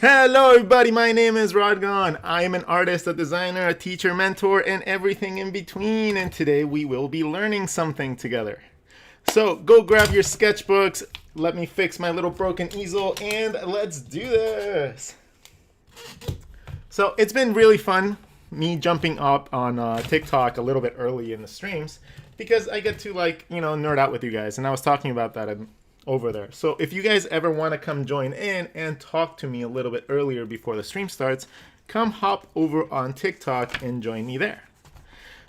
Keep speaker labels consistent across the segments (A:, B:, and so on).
A: Hello everybody, my name is Rodgon. I am an artist, a designer, a teacher, mentor, and everything in between, and today we will be learning something together. So go grab your sketchbooks, let me fix my little broken easel, and let's do this. So it's been really fun, me jumping up on TikTok a little bit early in the streams, because I get to nerd out with you guys, and I was talking about that over there. So if you guys ever want to come join in and talk to me a little bit earlier before the stream starts, come hop over on TikTok and join me there.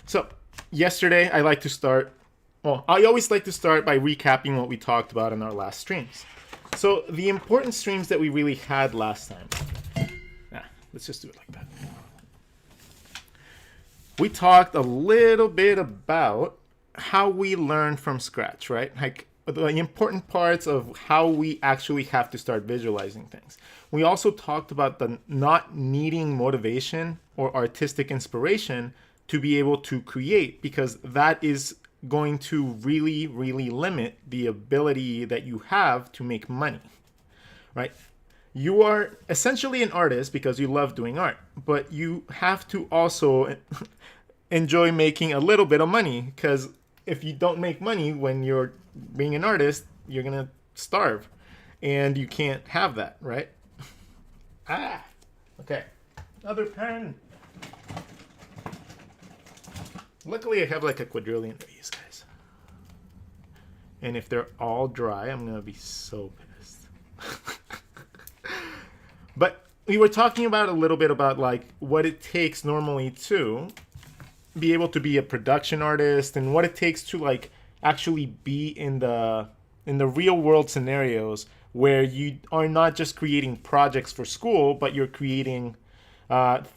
A: So yesterday I always like to start by recapping what we talked about in our last streams. So the important streams that we really had last time. Let's just do it like that. We talked a little bit about how we learn from scratch, right? Like the important parts of how we actually have to start visualizing things. We also talked about the not needing motivation or artistic inspiration to be able to create, because that is going to really, really limit the ability that you have to make money, right? You are essentially an artist because you love doing art, but you have to also enjoy making a little bit of money, because if you don't make money when you're being an artist, you're gonna starve, and you can't have that, right? Okay. Another pen. Luckily, I have like a quadrillion of these guys, and if they're all dry, I'm gonna be so pissed. But we were talking about a little bit about like what it takes normally to be able to be a production artist, and what it takes to like actually be in the real world scenarios where you are not just creating projects for school, but you're creating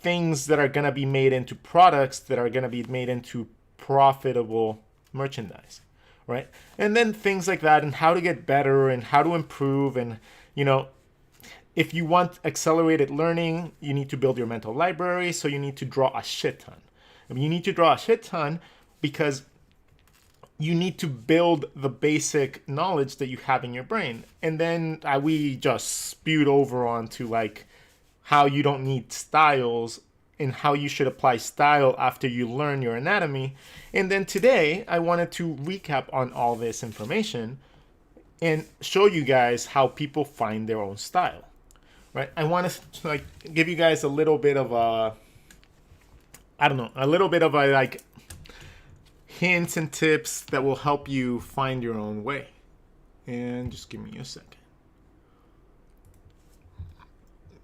A: things that are going to be made into products that are going to be made into profitable merchandise, right? And then things like that, and how to get better and how to improve. And if you want accelerated learning, you need to build your mental library, so you need to draw a shit ton. You need to draw a shit ton because you need to build the basic knowledge that you have in your brain. And then we just spewed over onto like how you don't need styles and how you should apply style after you learn your anatomy. And then today I wanted to recap on all this information and show you guys how people find their own style, right? I want to like give you guys a little bit of a hints and tips that will help you find your own way. And just give me a second.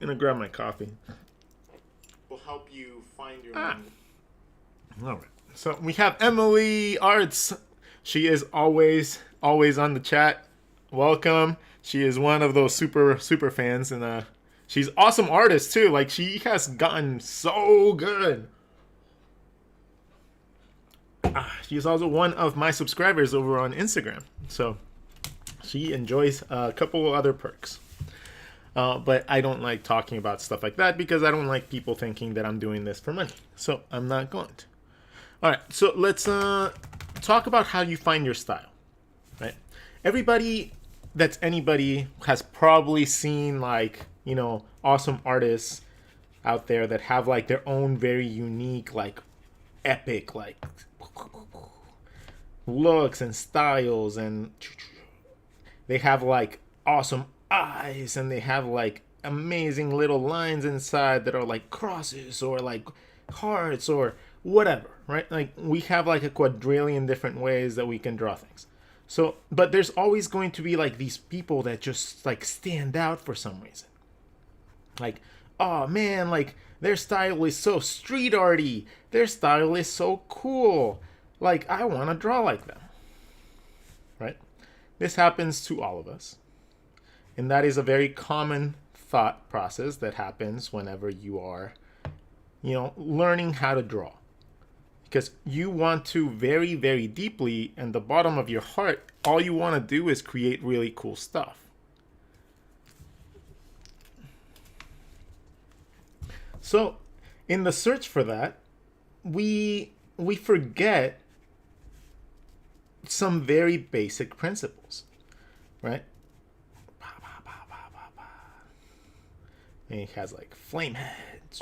A: I'm gonna grab my coffee. Will help you find your own. All right. So we have Emily Arts. She is always on the chat. Welcome. She is one of those super fans, and she's awesome artist too. Like she has gotten so good. She's also one of my subscribers over on Instagram, so she enjoys a couple other perks. But I don't like talking about stuff like that because I don't like people thinking that I'm doing this for money, so I'm not going to. All right, so let's talk about how you find your style, right? Everybody that's anybody has probably seen awesome artists out there that have like their own very unique, like epic, like looks and styles, and they have like awesome eyes, and they have like amazing little lines inside that are like crosses or like hearts or whatever, right? Like we have like a quadrillion different ways that we can draw things. So, but there's always going to be like these people that just like stand out for some reason. Like, oh man, like their style is so street arty. Their style is so cool. Like, I want to draw like them. Right? This happens to all of us. And that is a very common thought process that happens whenever you are, learning how to draw. Because you want to very, very deeply, in the bottom of your heart, all you want to do is create really cool stuff. So, in the search for that, we forget some very basic principles, right? And he has like flame heads.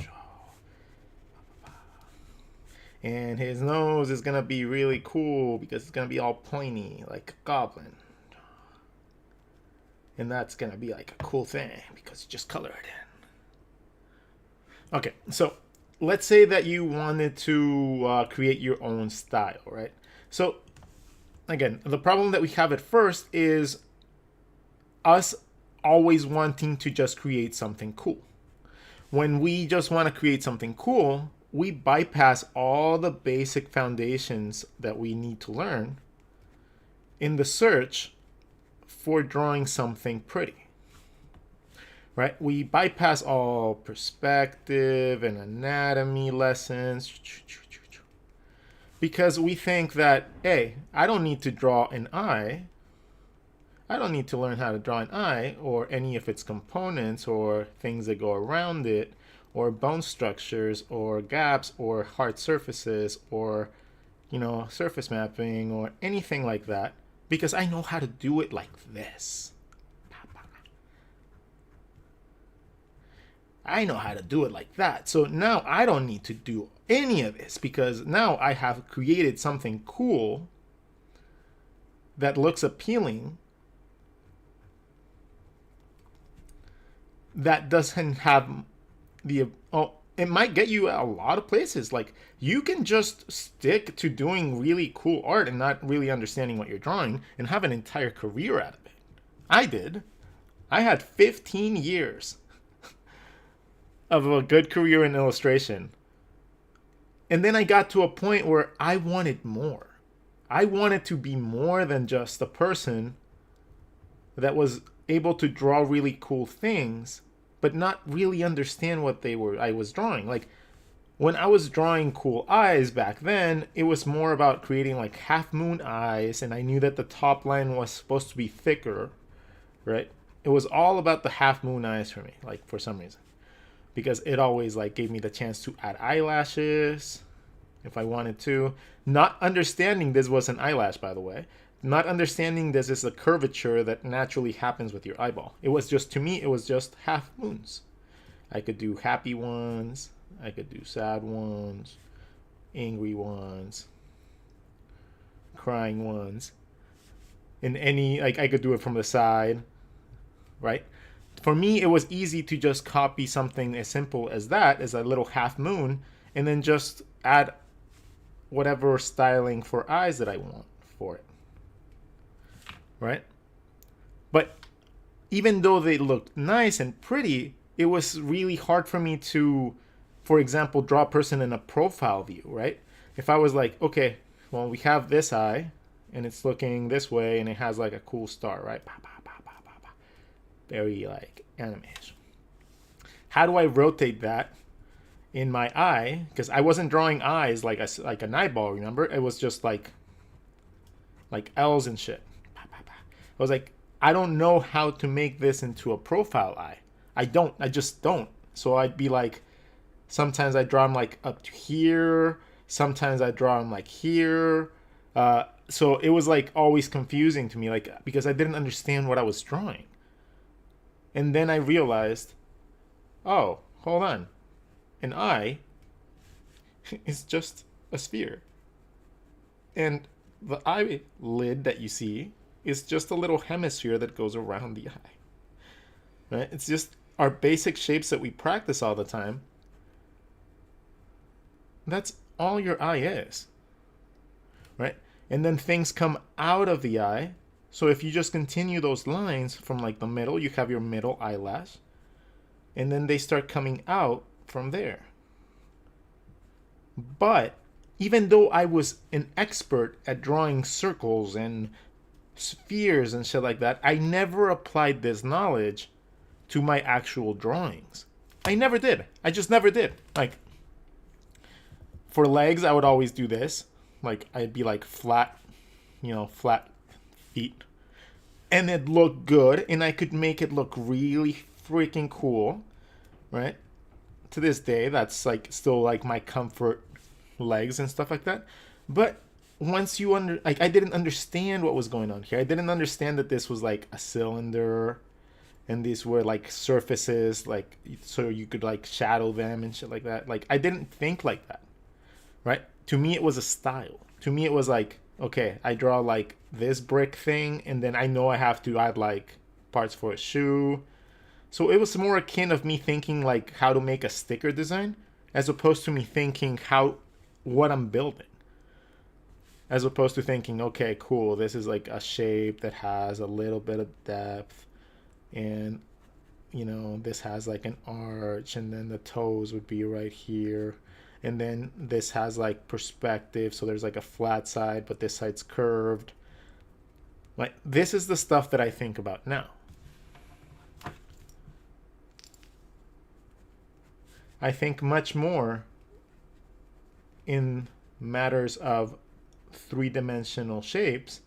A: And his nose is gonna be really cool because it's gonna be all pointy like a goblin. And that's gonna be like a cool thing because you just color it in. Okay, so let's say that you wanted to create your own style, right? So again, the problem that we have at first is us always wanting to just create something cool. When we just want to create something cool, we bypass all the basic foundations that we need to learn in the search for drawing something pretty. Right? We bypass all perspective and anatomy lessons because we think that, hey, I don't need to draw an eye. I don't need to learn how to draw an eye or any of its components or things that go around it or bone structures or gaps or hard surfaces or, surface mapping or anything like that because I know how to do it like this. I know how to do it like that. So now I don't need to do any of this because now I have created something cool that looks appealing that doesn't have it might get you a lot of places. Like you can just stick to doing really cool art and not really understanding what you're drawing and have an entire career out of it. I did. I had 15 years of a good career in illustration. And then I got to a point where I wanted more. I wanted to be more than just a person that was able to draw really cool things but not really understand what I was drawing. Like when I was drawing cool eyes back then, it was more about creating like half moon eyes, and I knew that the top line was supposed to be thicker, right? It was all about the half moon eyes for me, like for some reason, because it always like gave me the chance to add eyelashes if I wanted to. Not understanding this was an eyelash, by the way. Not understanding this is a curvature that naturally happens with your eyeball. It was just, to me, it was just half moons. I could do happy ones. I could do sad ones. Angry ones. Crying ones. In any, like I could do it from the side. Right? For me, it was easy to just copy something as simple as that, as a little half moon, and then just add whatever styling for eyes that I want for it. Right? But even though they looked nice and pretty, it was really hard for me to, for example, draw a person in a profile view, right? If I was like, okay, well, we have this eye, and it's looking this way, and it has like a cool star, right? Very like animation. How do I rotate that in my eye? Because I wasn't drawing eyes like an eyeball, remember? It was just like L's and shit. I was like, I don't know how to make this into a profile eye. I just don't. So I'd be like, sometimes I draw them like up to here. Sometimes I draw them like here. So it was like always confusing to me, like, because I didn't understand what I was drawing. And then I realized, oh, hold on. An eye is just a sphere. And the eyelid that you see is just a little hemisphere that goes around the eye. Right? It's just our basic shapes that we practice all the time. That's all your eye is. Right? And then things come out of the eye. So if you just continue those lines from like the middle, you have your middle eyelash. And then they start coming out from there. But even though I was an expert at drawing circles and spheres and shit like that, I never applied this knowledge to my actual drawings. I never did. I just never did. Like, for legs, I would always do this. Like, I'd be like flat, flat feet. And it looked good, and I could make it look really freaking cool, right? To this day, that's like still like my comfort legs and stuff like that. But once you I didn't understand what was going on here. I didn't understand that this was like a cylinder, and these were like surfaces, like so you could like shadow them and shit like that. Like I didn't think like that, right? To me, it was a style. To me, it was like, okay, I draw like this brick thing, and then I know I have to add like parts for a shoe. So it was more akin of me thinking like how to make a sticker design, as opposed to me thinking what I'm building. As opposed to thinking, okay, cool, this is like a shape that has a little bit of depth, and this has like an arch, and then the toes would be right here, and then this has like perspective, so there's like a flat side, but this side's curved. Like, this is the stuff that I think about now. I think much more in matters of three-dimensional shapes,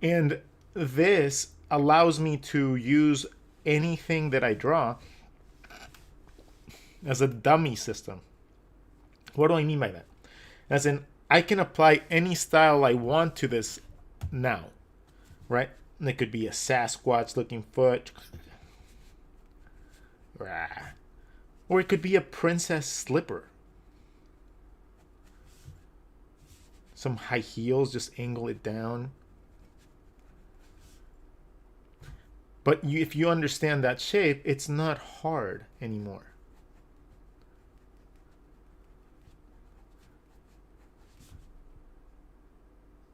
A: and this allows me to use anything that I draw as a dummy system. What do I mean by that? As in, I can apply any style I want to this now, right? And it could be a Sasquatch looking foot, or it could be a princess slipper. Some high heels, just angle it down. But if you understand that shape, it's not hard anymore.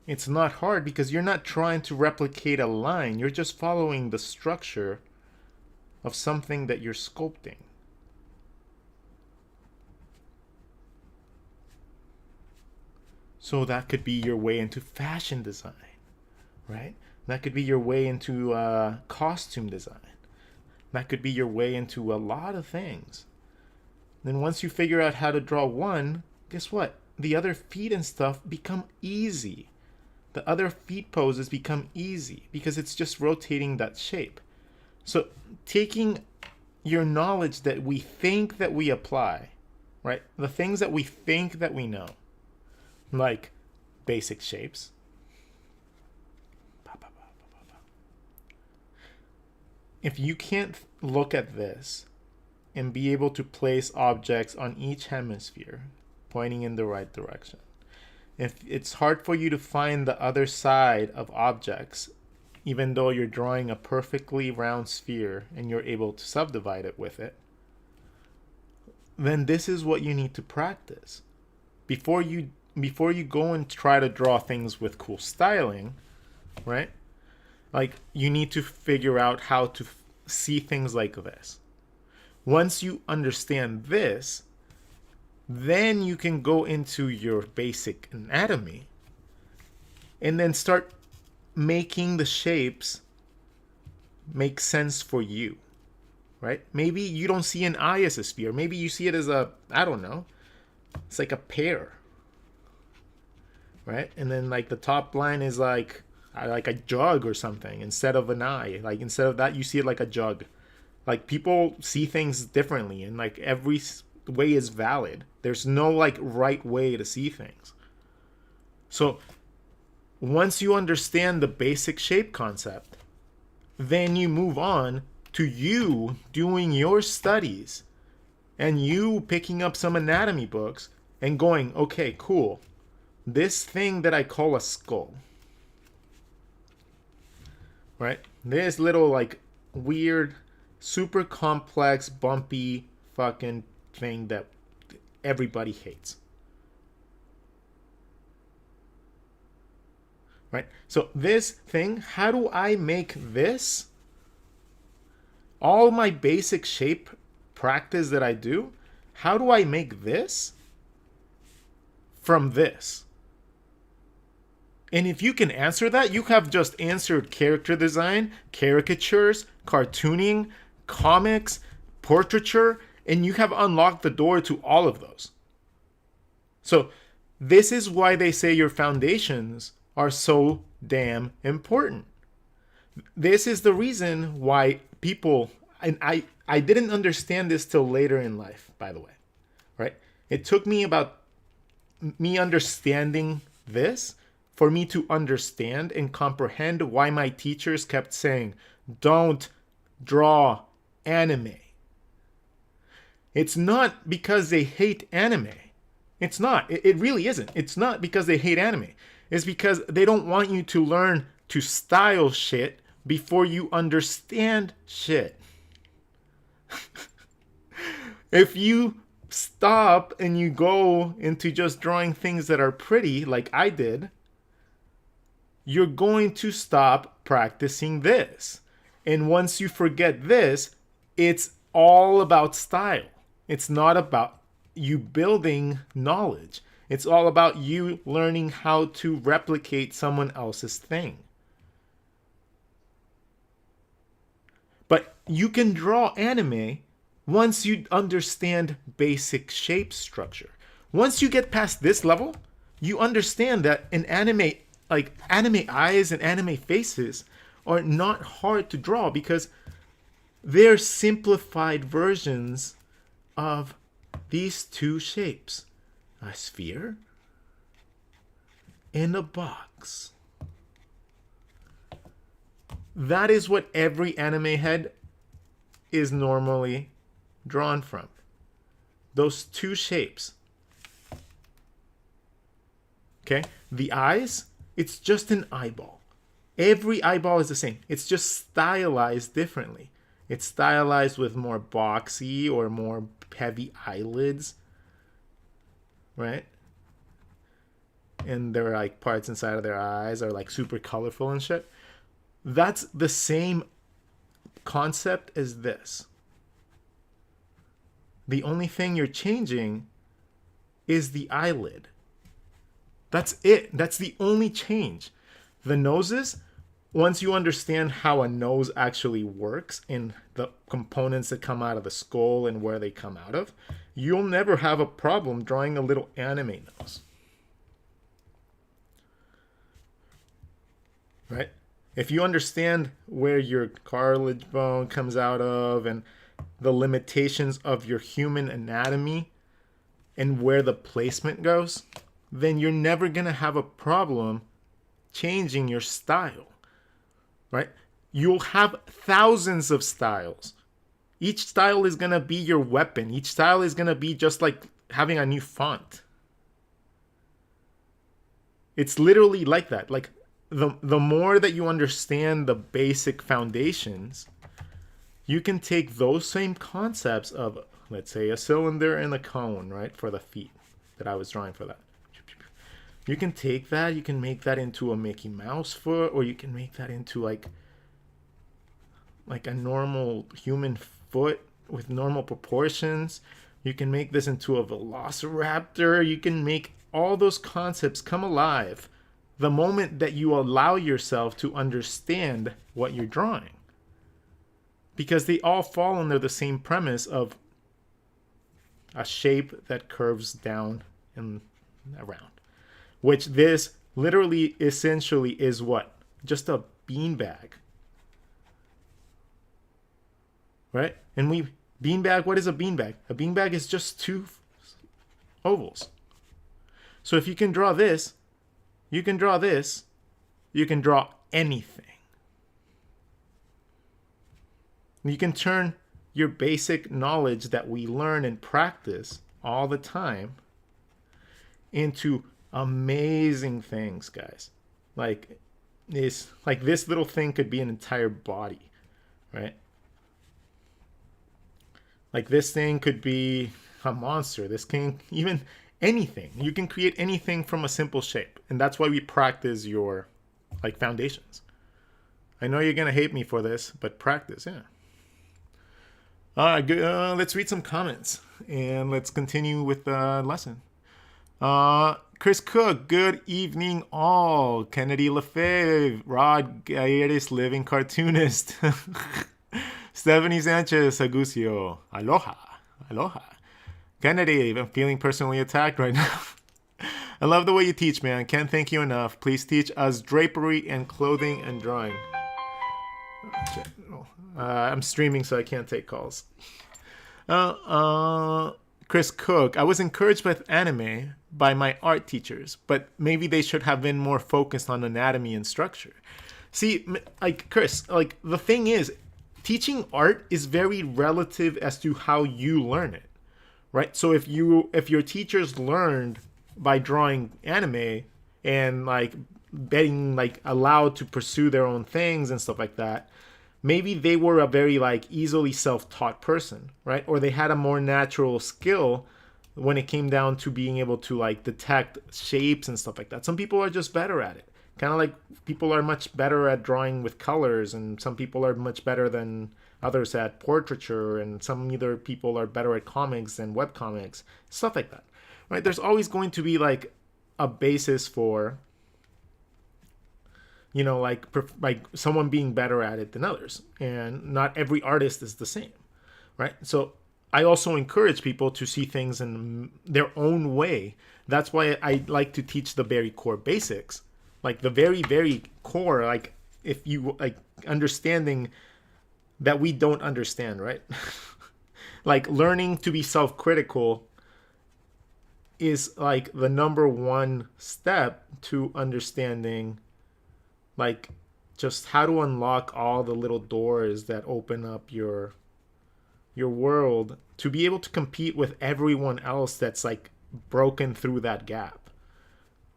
A: It's not hard because you're not trying to replicate a line. You're just following the structure of something that you're sculpting. So that could be your way into fashion design, right? That could be your way into costume design. That could be your way into a lot of things. Then once you figure out how to draw one, guess what? The other feet and stuff become easy. The other feet poses become easy because it's just rotating that shape. So taking your knowledge that we think that we apply, right? The things that we think that we know, like basic shapes. If you can't look at this and be able to place objects on each hemisphere pointing in the right direction, if it's hard for you to find the other side of objects, even though you're drawing a perfectly round sphere and you're able to subdivide it with it, then this is what you need to practice. Before you go and try to draw things with cool styling, right? Like, you need to figure out how to see things like this. Once you understand this, then you can go into your basic anatomy and then start making the shapes make sense for you, right? Maybe you don't see an eye as a sphere. Maybe you see it as I don't know, it's like a pear, right? And then like the top line is like a jug or something instead of an eye. Like instead of that, you see it like a jug. Like people see things differently, and like every way is valid. There's no like right way to see things. So once you understand the basic shape concept, then you move on to you doing your studies and you picking up some anatomy books and going, okay, cool. This thing that I call a skull, right? This little like weird, super complex, bumpy fucking thing that everybody hates. Right? So this thing, how do I make this? All my basic shape practice that I do, how do I make this from this? And if you can answer that, you have just answered character design, caricatures, cartooning, comics, portraiture, and you have unlocked the door to all of those. So this is why they say your foundations are so damn important. This is the reason why people, and I didn't understand this till later in life, by the way, right? It took me about me understanding this for me to understand and comprehend why my teachers kept saying, don't draw anime. It's not because they hate anime. It's not. It really isn't. It's not because they hate anime. It's because they don't want you to learn to style shit before you understand shit. If you stop and you go into just drawing things that are pretty, like I did, you're going to stop practicing this. And once you forget this, it's all about style. It's not about you building knowledge. It's all about you learning how to replicate someone else's thing. But you can draw anime once you understand basic shape structure. Once you get past this level, you understand that an anime, like anime eyes and anime faces, are not hard to draw because they're simplified versions of these two shapes. A sphere and a box. That is what every anime head is normally drawn from. Those two shapes. Okay? The eyes, it's just an eyeball. Every eyeball is the same. It's just stylized differently. It's stylized with more boxy or more heavy eyelids. Right? And there are like parts inside of their eyes are like super colorful and shit. That's the same concept as this. The only thing you're changing is the eyelid. That's it. That's the only change. The noses, once you understand how a nose actually works and the components that come out of the skull and where they come out of, you'll never have a problem drawing a little anime nose. Right? If you understand where your cartilage bone comes out of and the limitations of your human anatomy and where the placement goes, then you're never going to have a problem changing your style. Right? You'll have thousands of styles. Each style is going to be your weapon. Each style is going to be just like having a new font. It's literally like that. Like the more that you understand the basic foundations, you can take those same concepts of, let's say, a cylinder and a cone, right, for the feet that I was drawing for that. You can take that, you can make that into a Mickey Mouse foot, or you can make that into like a normal human foot with normal proportions. You can make this into a velociraptor. You can make all those concepts come alive the moment that you allow yourself to understand what you're drawing. Because they all fall under the same premise of a shape that curves down and around. Which this literally essentially is what? Just a beanbag. Right? And beanbag, what is a beanbag? A beanbag is just two ovals. So if you can draw this, you can draw this, you can draw anything. You can turn your basic knowledge that we learn and practice all the time into amazing things, guys. Like this little thing could be an entire body, right? Like this thing could be a monster. This can even anything. You can create anything from a simple shape. And that's why we practice your like foundations. I know you're going to hate me for this, but practice, yeah. All right, good. Let's read some comments and let's continue with the lesson. Chris Cook, good evening all. Kennedy Lefebvre, Rod Gayeris, living cartoonist. Stephanie Sanchez, Agusio, aloha, aloha. Kennedy, I'm feeling personally attacked right now. I love the way you teach, man. Can't thank you enough. Please teach us drapery and clothing and drawing. I'm streaming, so I can't take calls. Chris Cook, I was encouraged with anime, by my art teachers, but maybe they should have been more focused on anatomy and structure. See, like Chris, like the thing is, teaching art is very relative as to how you learn it, right? So if your teachers learned by drawing anime and like being like allowed to pursue their own things and stuff like that, maybe they were a very like easily self-taught person, right? Or they had a more natural skill when it came down to being able to like detect shapes and stuff like that. Some people are just better at it. Kind of like people are much better at drawing with colors, and some people are much better than others at portraiture, and some either people are better at comics and web comics, stuff like that, right? There's always going to be like a basis for, you know, like someone being better at it than others, and not every artist is the same, right? So I also encourage people to see things in their own way. That's why I like to teach the very core basics, like the very, very core, like if you like understanding that we don't understand, right? Like learning to be self-critical is like the number one step to understanding like just how to unlock all the little doors that open up your world to be able to compete with everyone else that's like broken through that gap,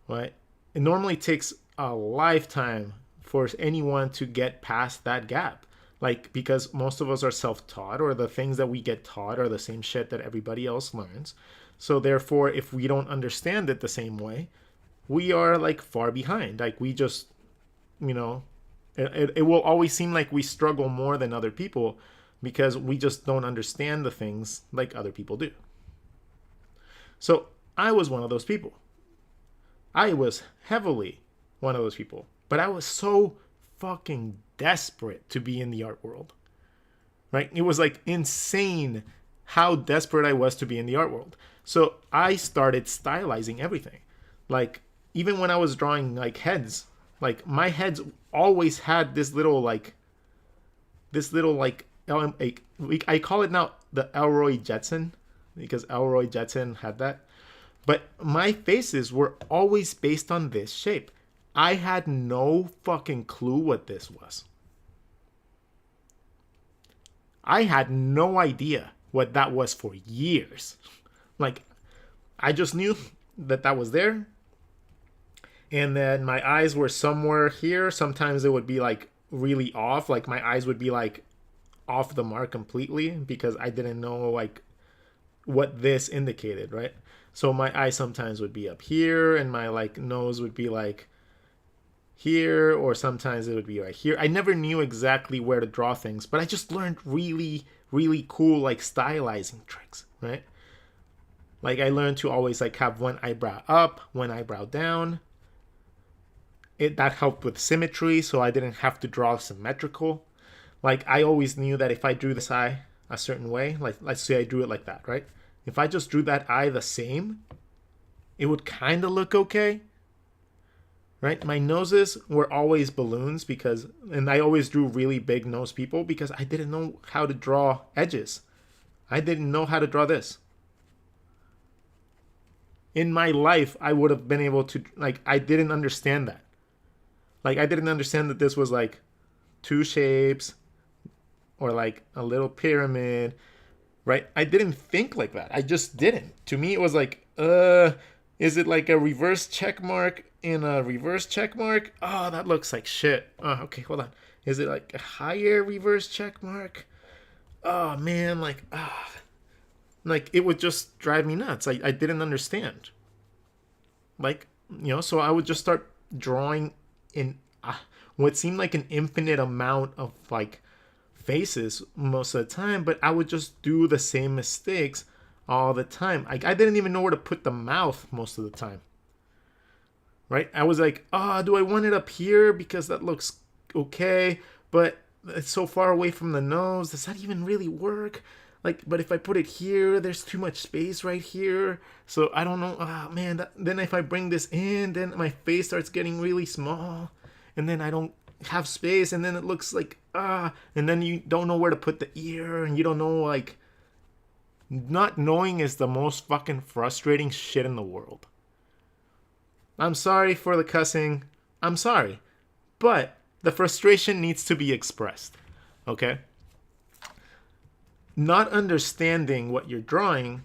A: right? It normally takes a lifetime for anyone to get past that gap, like because most of us are self-taught, or the things that we get taught are the same shit that everybody else learns. So therefore, if we don't understand it the same way, we are like far behind. Like we just, you know, it will always seem like we struggle more than other people because we just don't understand the things like other people do. So I was one of those people. I was heavily one of those people. But I was so fucking desperate to be in the art world. Right? It was like insane how desperate I was to be in the art world. So I started stylizing everything. Like even when I was drawing like heads, like my heads always had this little like I call it now the Elroy Jetson, because Elroy Jetson had that. But my faces were always based on this shape. I had no fucking clue what this was. I had no idea what that was for years. Like, I just knew that that was there. And then my eyes were somewhere here. Sometimes it would be like really off. Like my eyes would be like off the mark completely because I didn't know like what this indicated, right? So my eye sometimes would be up here and my like nose would be like here, or sometimes it would be right here. I never knew exactly where to draw things, but I just learned really, really cool like stylizing tricks, right? Like I learned to always like have one eyebrow up, one eyebrow down. That helped with symmetry, so I didn't have to draw symmetrical. Like I always knew that if I drew this eye a certain way, like let's say I drew it like that, right? If I just drew that eye the same, it would kind of look okay, right? My noses were always balloons and I always drew really big nose people because I didn't know how to draw edges. I didn't know how to draw this. In my life, I would have been able to, like, I didn't understand that. Like, I didn't understand that this was like two shapes or like a little pyramid, right? I didn't think like that. I just didn't. To me, it was like, is it like a reverse check mark in a reverse check mark? Oh, that looks like shit. Oh, okay, hold on. Is it like a higher reverse check mark? Oh, man, like it would just drive me nuts. I didn't understand. Like, you know, so I would just start drawing in what seemed like an infinite amount of like faces most of the time, but I would just do the same mistakes all the time. I didn't even know where to put the mouth most of the time, right? I was like, do I want it up here because that looks okay, but it's so far away from the nose, does that even really work? Like, but if I put it here, there's too much space right here, so I don't know. Man, then if I bring this in, then my face starts getting really small, and then I don't have space, and then it looks like and then you don't know where to put the ear, and you don't know, like, not knowing is the most fucking frustrating shit in the world. I'm sorry for the cussing. I'm sorry. But the frustration needs to be expressed. Okay? Not understanding what you're drawing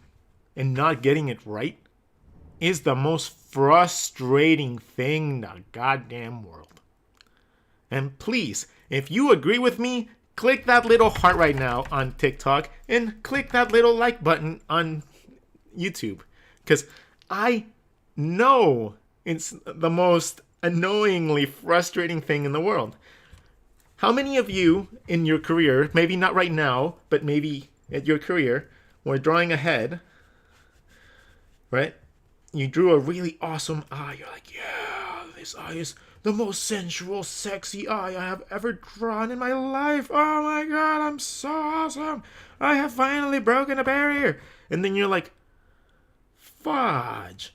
A: and not getting it right is the most frustrating thing in the goddamn world. And please, if you agree with me, click that little heart right now on TikTok and click that little like button on YouTube. Because I know it's the most annoyingly frustrating thing in the world. How many of you in your career, maybe not right now, but maybe at your career, were drawing a head, right? You drew a really awesome eye. You're like, yeah, this eye is the most sensual, sexy eye I have ever drawn in my life. Oh my god, I'm so awesome. I have finally broken a barrier. And then you're like, fudge.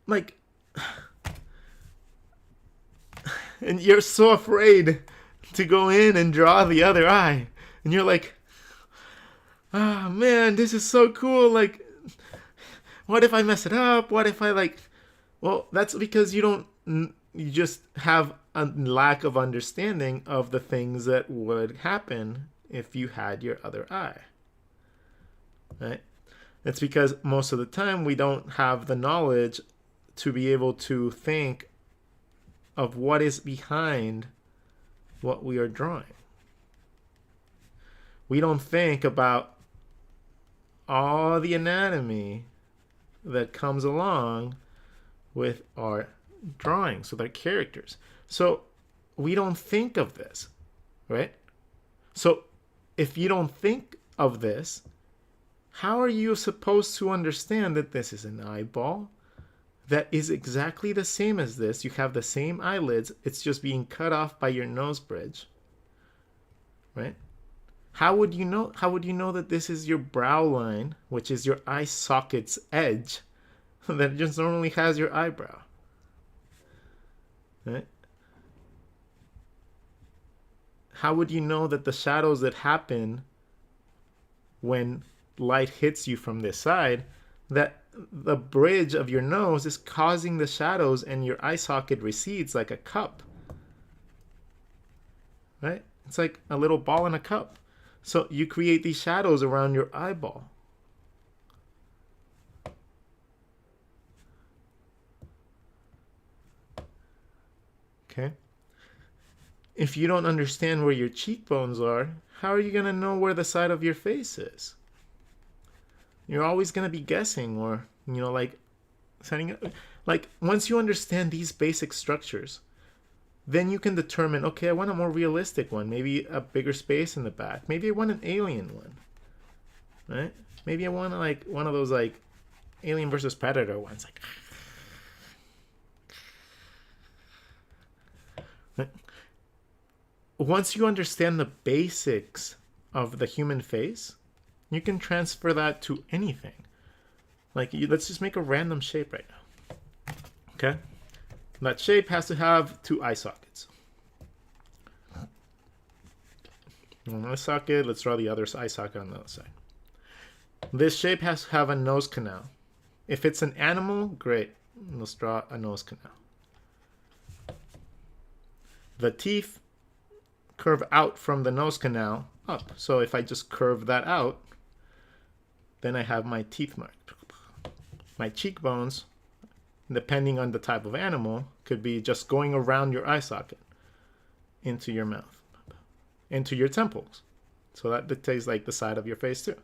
A: Like, and you're so afraid to go in and draw the other eye. And you're like, ah, man, this is so cool. Like, what if I mess it up? What if I like, well, that's because you just have a lack of understanding of the things that would happen if you had your other eye, right? It's because most of the time we don't have the knowledge to be able to think of what is behind what we are drawing. We don't think about all the anatomy that comes along with our drawings, with our characters. So we don't think of this, right? So if you don't think of this, how are you supposed to understand that this is an eyeball that is exactly the same as this? You have the same eyelids, it's just being cut off by your nose bridge, right? How would you know? How would you know that this is your brow line, which is your eye socket's edge, that just normally has your eyebrow, right? How would you know that the shadows that happen when light hits you from this side, that the bridge of your nose is causing the shadows and your eye socket recedes like a cup, right? It's like a little ball in a cup. So you create these shadows around your eyeball. Okay? If you don't understand where your cheekbones are, how are you going to know where the side of your face is? You're always going to be guessing, or, like setting up. Like, once you understand these basic structures, then you can determine, okay, I want a more realistic one. Maybe a bigger space in the back. Maybe I want an alien one, right? Maybe I want like one of those like Alien versus Predator ones. Like, right? Once you understand the basics of the human face, you can transfer that to anything. Like, let's just make a random shape right now. Okay? That shape has to have 2 eye sockets. One eye socket, let's draw the other eye socket on the other side. This shape has to have a nose canal. If it's an animal, great. Let's draw a nose canal. The teeth curve out from the nose canal up. So if I just curve that out, then I have my teeth marked. My cheekbones, depending on the type of animal, could be just going around your eye socket into your mouth, into your temples. So that dictates like the side of your face too.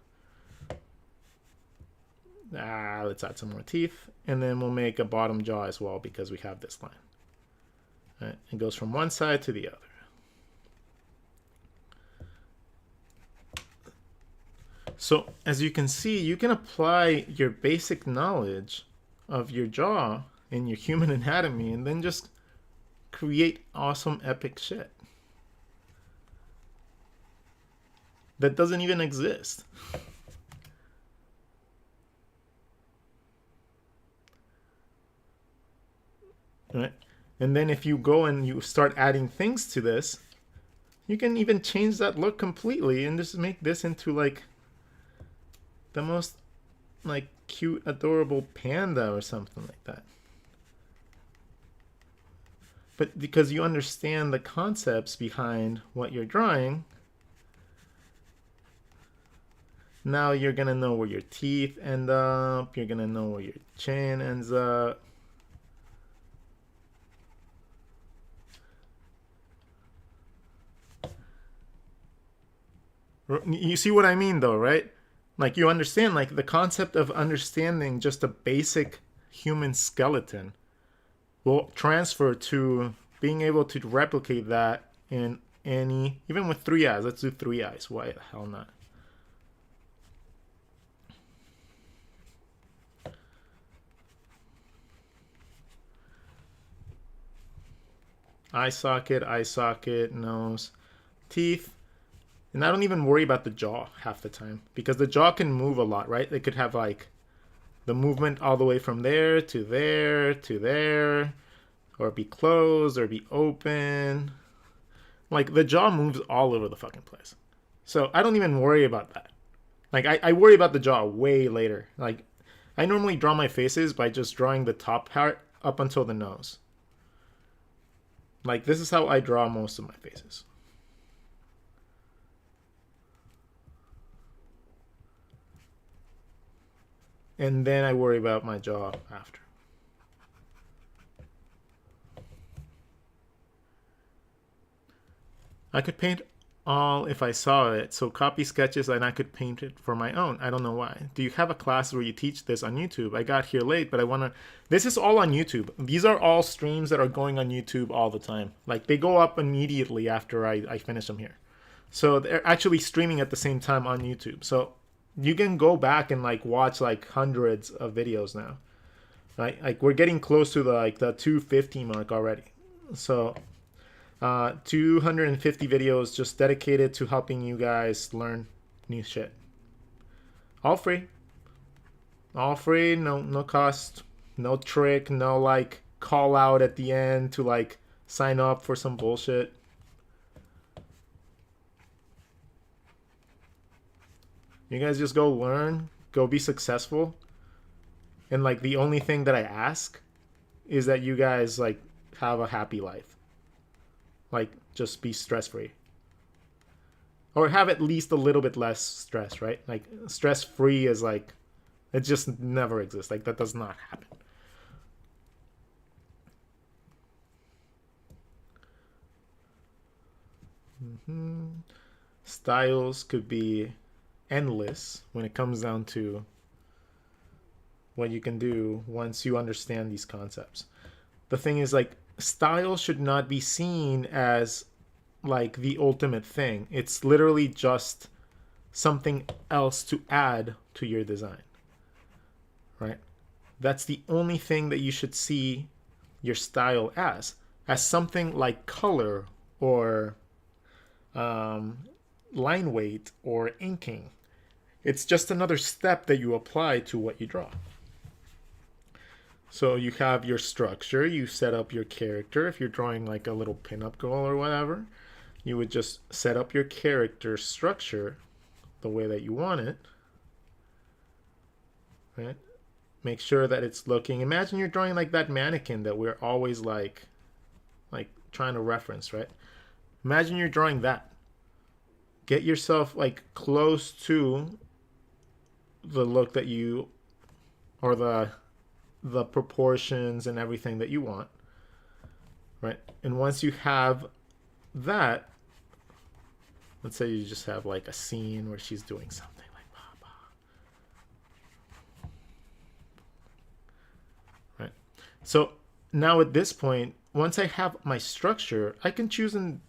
A: Let's add some more teeth, and then we'll make a bottom jaw as well because we have this line. Right? It goes from one side to the other. So as you can see, you can apply your basic knowledge of your jaw in your human anatomy and then just create awesome epic shit that doesn't even exist. Right? And then if you go and you start adding things to this, you can even change that look completely and just make this into like the most like cute, adorable panda or something like that. But because you understand the concepts behind what you're drawing, now you're gonna know where your teeth end up, you're gonna know where your chin ends up. You see what I mean though, right? Like you understand, like the concept of understanding just a basic human skeleton will transfer to being able to replicate that in any, even with 3 eyes. Let's do 3 eyes. Why the hell not? Eye socket, nose, teeth. And I don't even worry about the jaw half the time because the jaw can move a lot, right? They could have like the movement all the way from there to there to there, or be closed or be open. Like the jaw moves all over the fucking place. So I don't even worry about that. Like I worry about the jaw way later. Like I normally draw my faces by just drawing the top part up until the nose. Like this is how I draw most of my faces. And then I worry about my jaw after. I could paint all if I saw it, so copy sketches and I could paint it for my own. I don't know why. Do you have a class where you teach this on YouTube? I got here late, but I want to... This is all on YouTube. These are all streams that are going on YouTube all the time. Like, they go up immediately after I finish them here. So they're actually streaming at the same time on YouTube. So you can go back and like watch like hundreds of videos now, right? Like we're getting close to the 250 mark already. So 250 videos just dedicated to helping you guys learn new shit. All free. All free, no cost, no trick, no like call out at the end to like sign up for some bullshit. You guys just go learn, go be successful. And like the only thing that I ask is that you guys like have a happy life. Like just be stress-free. Or have at least a little bit less stress, right? Like stress-free is like, it just never exists. Like that does not happen. Styles could be endless when it comes down to what you can do once you understand these concepts. The thing is like style should not be seen as like the ultimate thing. It's literally just something else to add to your design, right? That's the only thing that you should see your style as something like color or line weight or inking. It's just another step that you apply to what you draw. So you have your structure, you set up your character. If you're drawing like a little pinup girl or whatever, you would just set up your character structure the way that you want it, right? Make sure that it's looking, imagine you're drawing like that mannequin that we're always like trying to reference, right? Imagine you're drawing that. Get yourself like close to the look that you, or the proportions and everything that you want, right? And once you have that, let's say you just have like a scene where she's doing something like bah, bah. Right? So now at this point, once I have my structure, I can choose and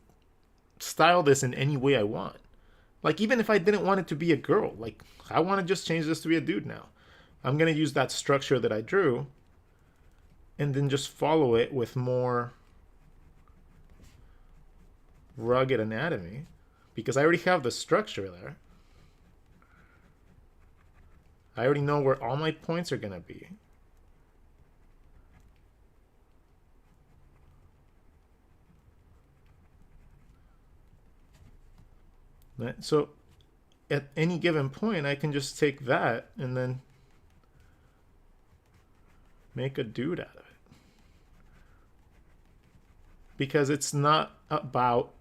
A: style this in any way I want. Like even if I didn't want it to be a girl, like I want to just change this to be a dude now. I'm going to use that structure that I drew and then just follow it with more rugged anatomy because I already have the structure there. I already know where all my points are going to be. Right? So at any given point, I can just take that and then make a dude out of it. because it's not about,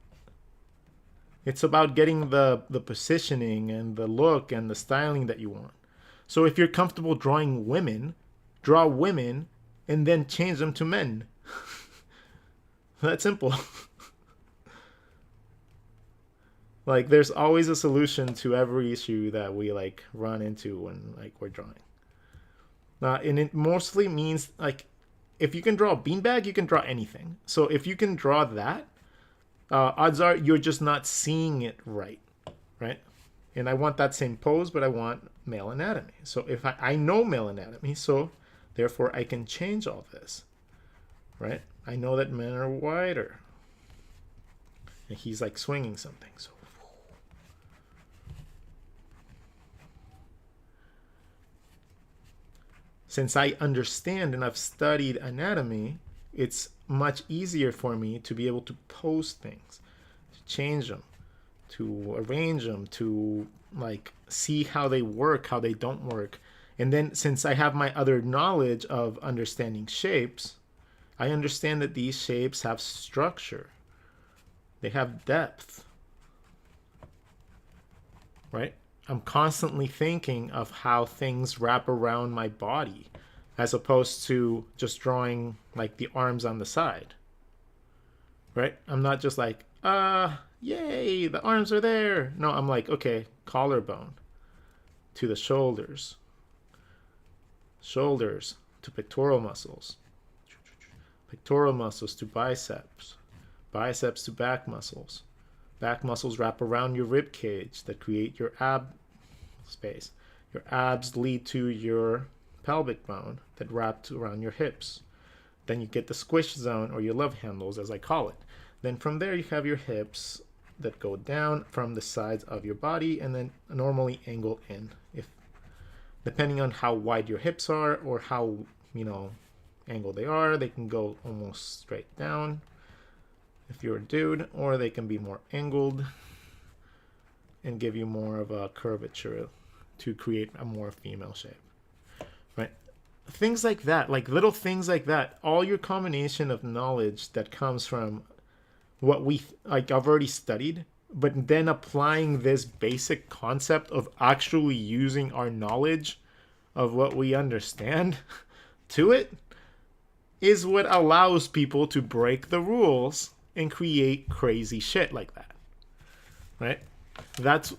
A: it's about getting the positioning and the look and the styling that you want. So if you're comfortable drawing women, draw women and then change them to men. That's simple. Like, there's always a solution to every issue that we like run into when like we're drawing. And it mostly means like, if you can draw a beanbag, you can draw anything. So if you can draw that, odds are you're just not seeing it right, right? And I want that same pose, but I want male anatomy. So if I know male anatomy, so therefore I can change all this, right? I know that men are wider. And he's like swinging something, so. Since I understand and I've studied anatomy, it's much easier for me to be able to pose things, to change them, to arrange them, to like see how they work, how they don't work. And then since I have my other knowledge of understanding shapes, I understand that these shapes have structure. They have depth, right? I'm constantly thinking of how things wrap around my body as opposed to just drawing like the arms on the side, right? I'm not just like, yay, the arms are there. No, I'm like, okay, collarbone to the shoulders, shoulders to pectoral muscles, pectoral muscles to biceps, biceps to back muscles. Back muscles wrap around your rib cage that create your ab space. Your abs lead to your pelvic bone that wrapped around your hips. Then you get the squish zone, or your love handles as I call it. Then from there you have your hips that go down from the sides of your body and then normally angle in. If depending on how wide your hips are or how, angled they are, they can go almost straight down if you're a dude, or they can be more angled and give you more of a curvature to create a more female shape, right? Things like that, like little things like that, all your combination of knowledge that comes from what we like I've already studied, but then applying this basic concept of actually using our knowledge of what we understand to it is what allows people to break the rules and create crazy shit like that, right? That's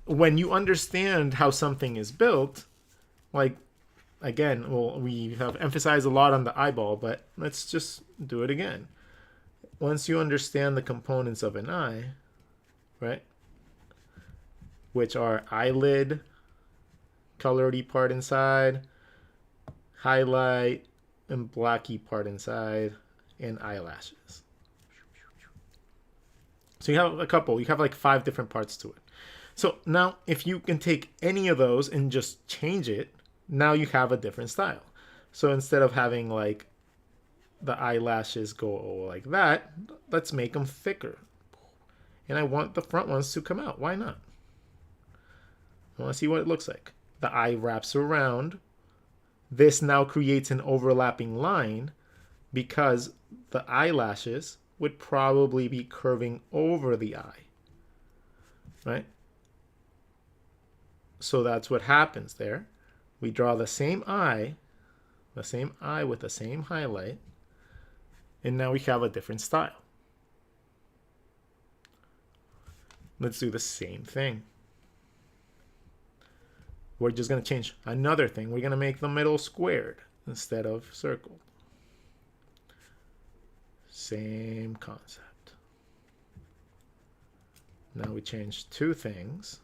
A: when you understand how something is built. Like, again, well, we have emphasized a lot on the eyeball, but let's just do it again. Once you understand the components of an eye, right, which are eyelid, colored part inside, highlight, and blacky part inside, and eyelashes. So you have a couple, you have like 5 different parts to it. So now if you can take any of those and just change it, now you have a different style. So instead of having like the eyelashes go like that, let's make them thicker. And I want the front ones to come out. Why not? I want to see what it looks like. The eye wraps around. This now creates an overlapping line because the eyelashes would probably be curving over the eye, right? So that's what happens there. We draw the same eye with the same highlight, and now we have a different style. Let's do the same thing. We're just going to change another thing. We're going to make the middle squared instead of circled. Same concept. Now we change 2 things.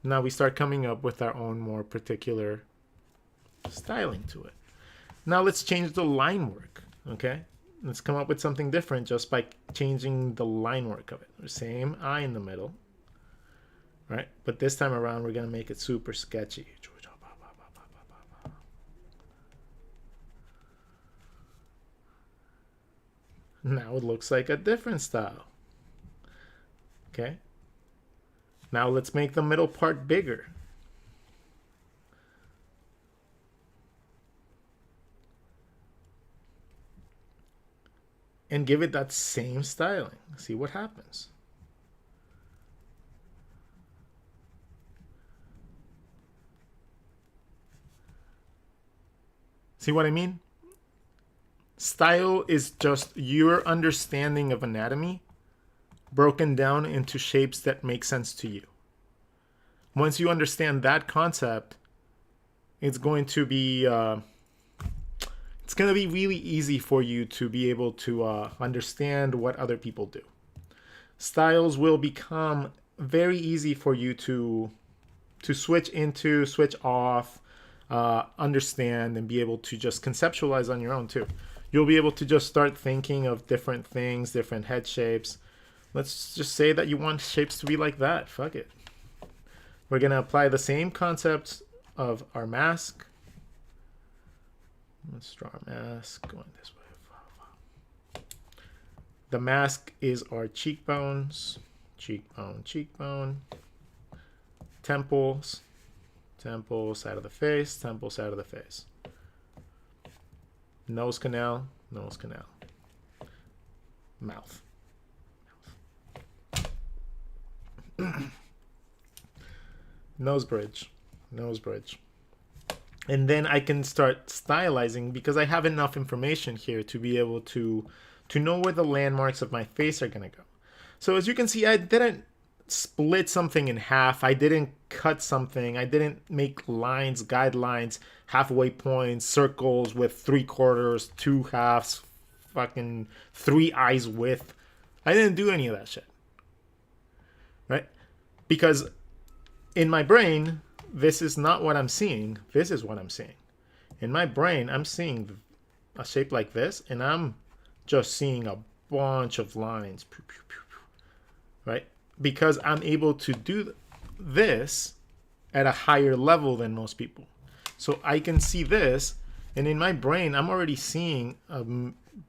A: Now we start coming up with our own more particular styling to it. Now let's change the line work, okay? Let's come up with something different just by changing the line work of it. The same eye in the middle, right? But this time around, we're going to make it super sketchy. Now it looks like a different style, okay? Now let's make the middle part bigger. and give it that same styling. See what happens. See what I mean? Style is just your understanding of anatomy broken down into shapes that make sense to you. Once you understand that concept, it's going to be really easy for you to be able to understand what other people do. Styles will become very easy for you to switch into, switch off, understand, and be able to just conceptualize on your own too. You'll be able to just start thinking of different things, different head shapes. Let's just say that you want shapes to be like that. Fuck it. We're going to apply the same concepts of our mask. Let's draw a mask going this way. The mask is our cheekbones. Cheekbone, cheekbone. Temples. Temple, side of the face. Temple, side of the face. Nose canal. Nose canal. Mouth. Nose bridge. Nose bridge. And then I can start stylizing because I have enough information here to be able to know where the landmarks of my face are going to go. So as you can see, I didn't split something in half. I didn't cut something. I didn't make lines, guidelines, halfway points, circles with 3/4, 2 halves, fucking 3 eyes width. I didn't do any of that shit. Right? Because in my brain, this is not what I'm seeing. This is what I'm seeing. In my brain, I'm seeing a shape like this, and I'm just seeing a bunch of lines. Right? Because I'm able to do this at a higher level than most people. So I can see this, and in my brain, I'm already seeing a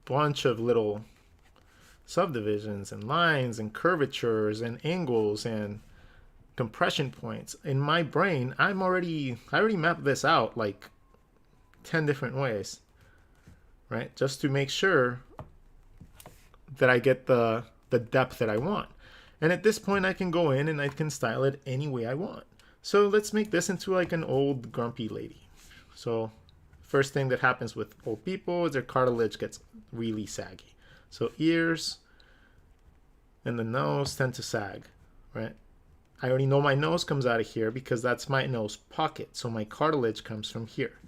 A: bunch of little subdivisions and lines and curvatures and angles and compression points. In my brain, I already mapped this out like 10 different ways, right? Just to make sure that I get the depth that I want. And at this point, I can go in and I can style it any way I want. So let's make this into like an old grumpy lady. So first thing that happens with old people is their cartilage gets really saggy. So ears and the nose tend to sag, right? I already know my nose comes out of here because that's my nose pocket. So my cartilage comes from here.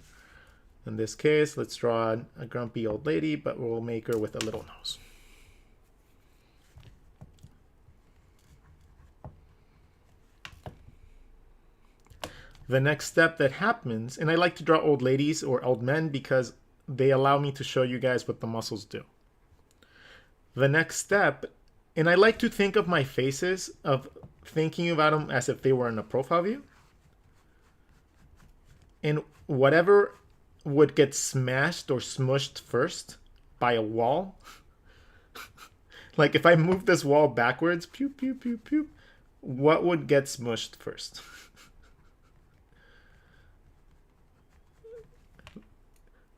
A: In this case, let's draw a grumpy old lady, but we'll make her with a little nose. The next step that happens, and I like to draw old ladies or old men because they allow me to show you guys what the muscles do. The next step, and I like to think of my faces, of thinking about them as if they were in a profile view. And whatever would get smashed or smushed first by a wall, like if I move this wall backwards, pew, pew, pew, pew, what would get smushed first?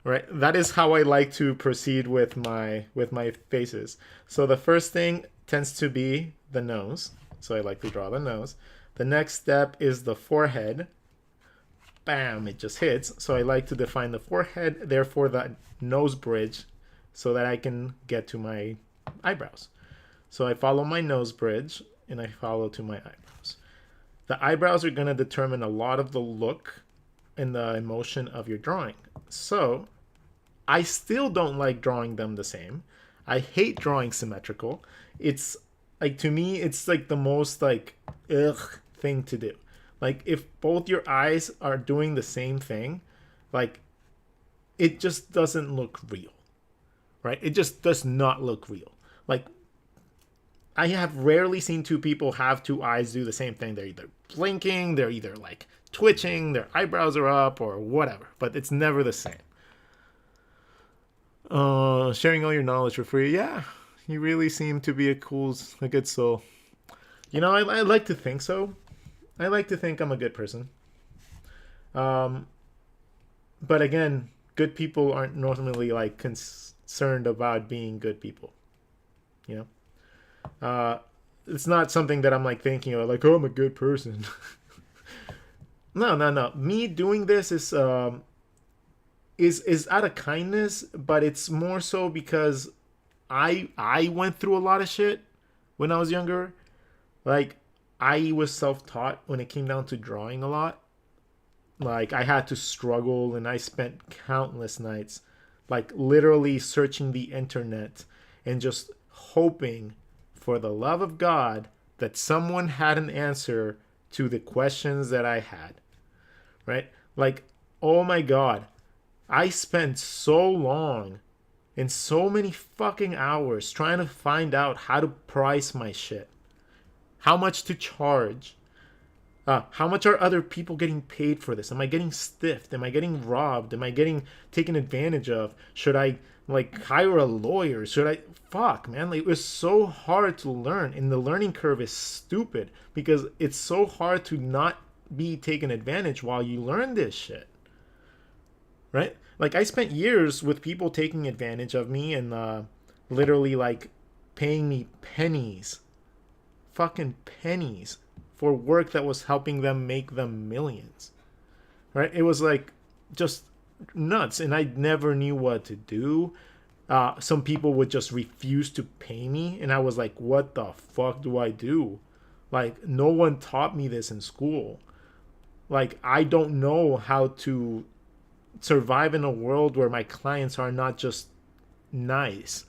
A: Right, that is how I like to proceed with my faces. So the first thing tends to be the nose. So I like to draw the nose. The next step is the forehead. Bam, it just hits. So I like to define the forehead, therefore the nose bridge, so that I can get to my eyebrows. So I follow my nose bridge and I follow to my eyebrows. The eyebrows are going to determine a lot of the look and the emotion of your drawing. So I still don't like drawing them the same. I hate drawing symmetrical. It's like, to me, it's like the most like ugh thing to do. Like if both your eyes are doing the same thing, like it just doesn't look real, right? It just does not look real. Like I have rarely seen two people have two eyes do the same thing. They're either blinking, they're either like twitching, their eyebrows are up or whatever, but it's never the same. Sharing all your knowledge for free. Yeah, you really seem to be a good soul. You know, I like to think so. I like to think I'm a good person. But again, good people aren't normally like concerned about being good people. You know, it's not something that I'm like thinking of, like, oh, I'm a good person. No, no, no. Me doing this is out of kindness, but it's more so because I went through a lot of shit when I was younger. Like, I was self-taught when it came down to drawing a lot. Like, I had to struggle, and I spent countless nights like literally searching the internet and just hoping for the love of God that someone had an answer to the questions that I had. Right? Like, oh my God, I spent so long and so many fucking hours trying to find out how to price my shit, how much to charge. How much are other people getting paid for this? Am I getting stiffed? Am I getting robbed? Am I getting taken advantage of? Should I like hire a lawyer? Should I? Fuck, man. Like, it was so hard to learn, and the learning curve is stupid because it's so hard to not be taken advantage while you learn this shit. Right? Like, I spent years with people taking advantage of me and literally like paying me pennies, fucking pennies, for work that was helping them make them millions. Right? It was like just nuts, and I never knew what to do. Some people would just refuse to pay me, and I was like, what the fuck do I do? Like, no one taught me this in school. Like, I don't know how to survive in a world where my clients are not just nice,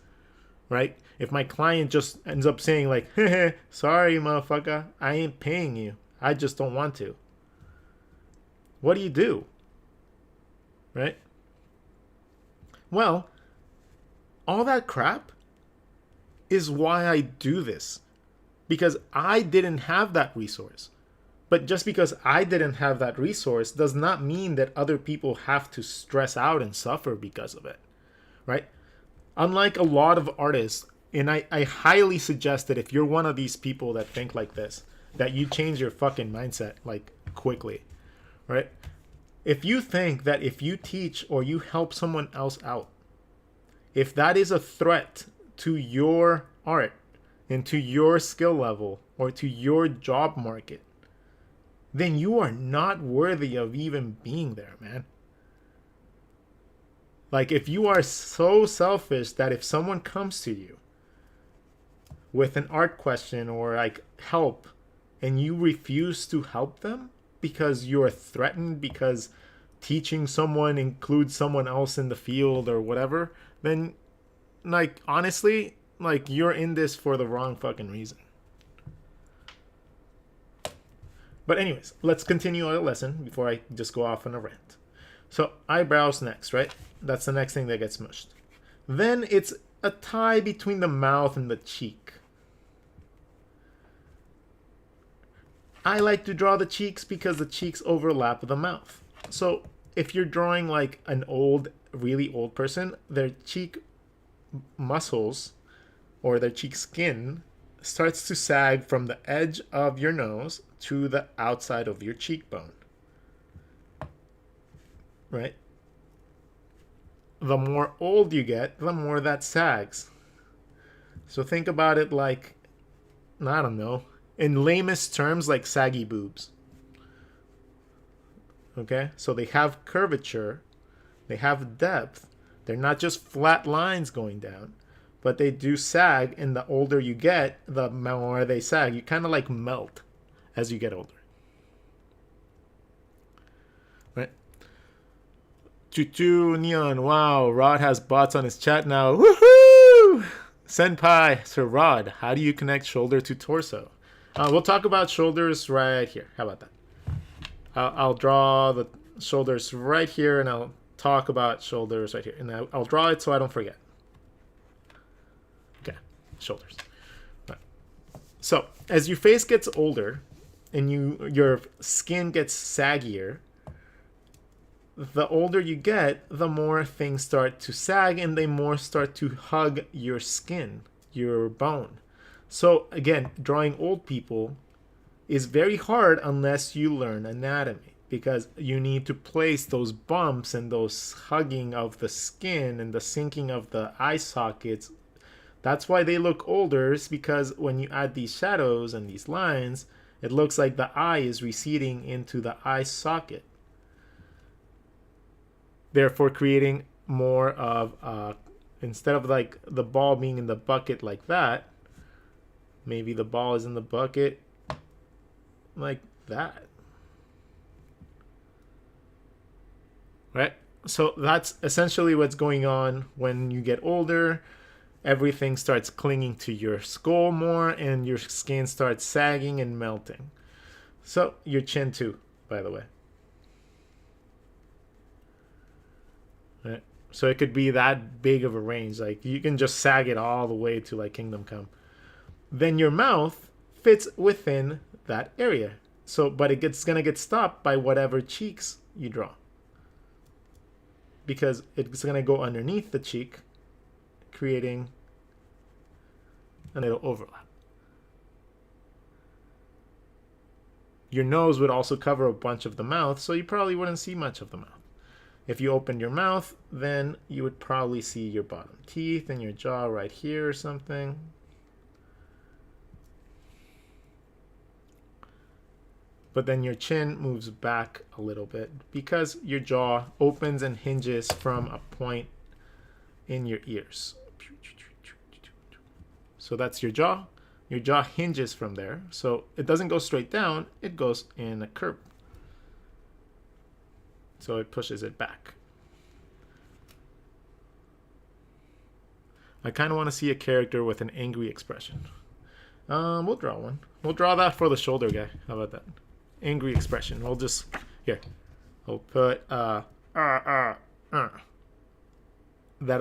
A: right? If my client just ends up saying like, sorry, motherfucker, I ain't paying you, I just don't want to. What do? Right? Well, all that crap is why I do this. Because I didn't have that resource. But just because I didn't have that resource does not mean that other people have to stress out and suffer because of it. Right? Unlike a lot of artists, and I highly suggest that if you're one of these people that think like this, that you change your fucking mindset like quickly. Right? If you think that if you teach or you help someone else out, if that is a threat to your art and to your skill level or to your job market, then you are not worthy of even being there, man. Like, if you are so selfish that if someone comes to you with an art question or like help and you refuse to help them because you're threatened because teaching someone includes someone else in the field or whatever, then like honestly, like you're in this for the wrong fucking reason. But anyways, let's continue our lesson before I just go off on a rant. So eyebrows next, right? That's the next thing that gets mushed. Then it's a tie between the mouth and the cheek. I like to draw the cheeks because the cheeks overlap the mouth. So if you're drawing like an old, really old person, their cheek muscles or their cheek skin starts to sag from the edge of your nose to the outside of your cheekbone. Right? The more old you get, the more that sags. So think about it like, I don't know, in lamest terms, like saggy boobs. Okay? So they have curvature, they have depth, they're not just flat lines going down, but they do sag, and the older you get, the more they sag. You kind of like melt as you get older. Right? Tutu Neon, wow, Rod has bots on his chat now. Woohoo! Senpai, Sir Rod, how do you connect shoulder to torso? We'll talk about shoulders right here. How about that? I'll draw the shoulders right here, and I'll talk about shoulders right here. And I'll draw it so I don't forget. Okay, shoulders. Right. So as your face gets older and your skin gets saggier, the older you get, the more things start to sag and they more start to hug your skin, your bone. So again, drawing old people is very hard unless you learn anatomy, because you need to place those bumps and those hugging of the skin and the sinking of the eye sockets, That's why they look older, is because when you add these shadows and these lines, it looks like the eye is receding into the eye socket, therefore creating more of instead of like the ball being in the bucket like that, maybe the ball is in the bucket like that, right? So that's essentially what's going on when you get older. Everything starts clinging to your skull more, and your skin starts sagging and melting. So your chin too, by the way. Right? So it could be that big of a range. Like you can just sag it all the way to like Kingdom Come. Then your mouth fits within that area. So, but it's gonna get stopped by whatever cheeks you draw, because it's gonna go underneath the cheek, creating a little overlap. Your nose would also cover a bunch of the mouth, so you probably wouldn't see much of the mouth. If you opened your mouth, then you would probably see your bottom teeth and your jaw right here or something. But then your chin moves back a little bit because your jaw opens and hinges from a point in your ears. So that's your jaw. Your jaw hinges from there. So it doesn't go straight down, it goes in a curve. So it pushes it back. I kind of want to see a character with an angry expression. We'll draw one. We'll draw that for the shoulder guy. How about that? Angry expression. We'll just, here. We'll put, that'll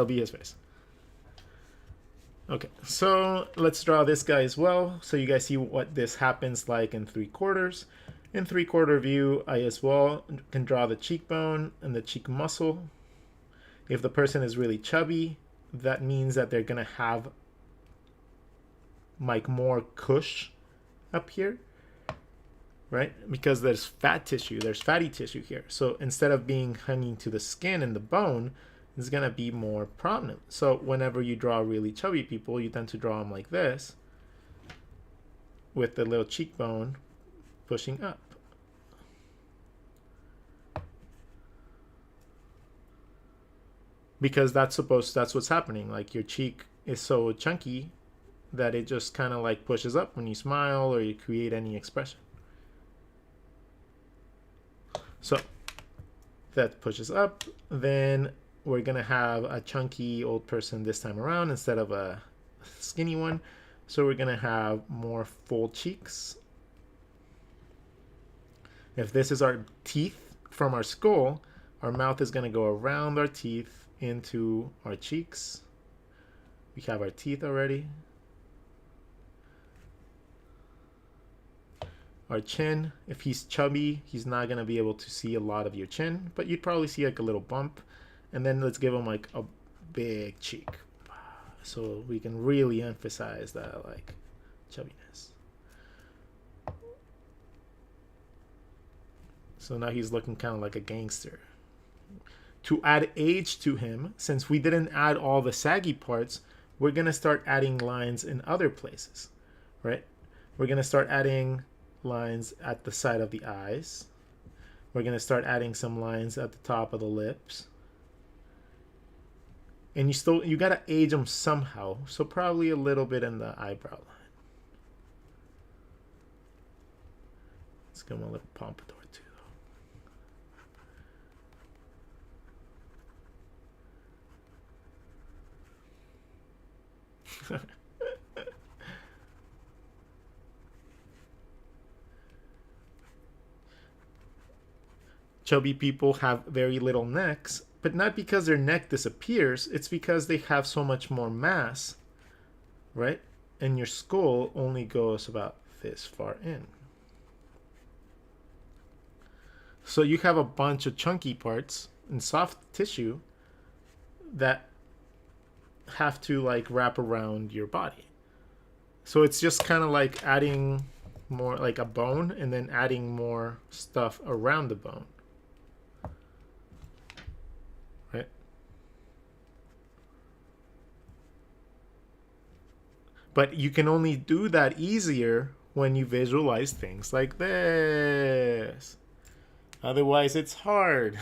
A: be his face. Okay, so let's draw this guy as well, so you guys see what this happens like in 3/4. In 3/4 view, I as well can draw the cheekbone and the cheek muscle. If the person is really chubby, that means that they're gonna have like more cush up here, right? Because there's fat tissue, there's fatty tissue here. So instead of being hanging to the skin and the bone, it's gonna be more prominent. So whenever you draw really chubby people, you tend to draw them like this, with the little cheekbone pushing up. Because that's what's happening. Like your cheek is so chunky that it just kind of like pushes up when you smile or you create any expression. So that pushes up. Then we're gonna have a chunky old person this time around instead of a skinny one. So we're gonna have more full cheeks. If this is our teeth from our skull, our mouth is gonna go around our teeth into our cheeks. We have our teeth already. Our chin, if he's chubby, he's not gonna be able to see a lot of your chin, but you'd probably see like a little bump. And then let's give him like a big cheek, so we can really emphasize that like chubbiness. So now he's looking kind of like a gangster. To add age to him, since we didn't add all the saggy parts, we're gonna start adding lines in other places, right? We're gonna start adding lines at the side of the eyes. We're gonna start adding some lines at the top of the lips. And you gotta age them somehow, so probably a little bit in the eyebrow line. Let's give him a little pompadour too, though. Chubby people have very little necks, but not because their neck disappears, it's because they have so much more mass, right? And your skull only goes about this far in. So you have a bunch of chunky parts and soft tissue that have to like wrap around your body. So it's just kind of like adding more like a bone and then adding more stuff around the bone. Right? But you can only do that easier when you visualize things like this. Otherwise, it's hard.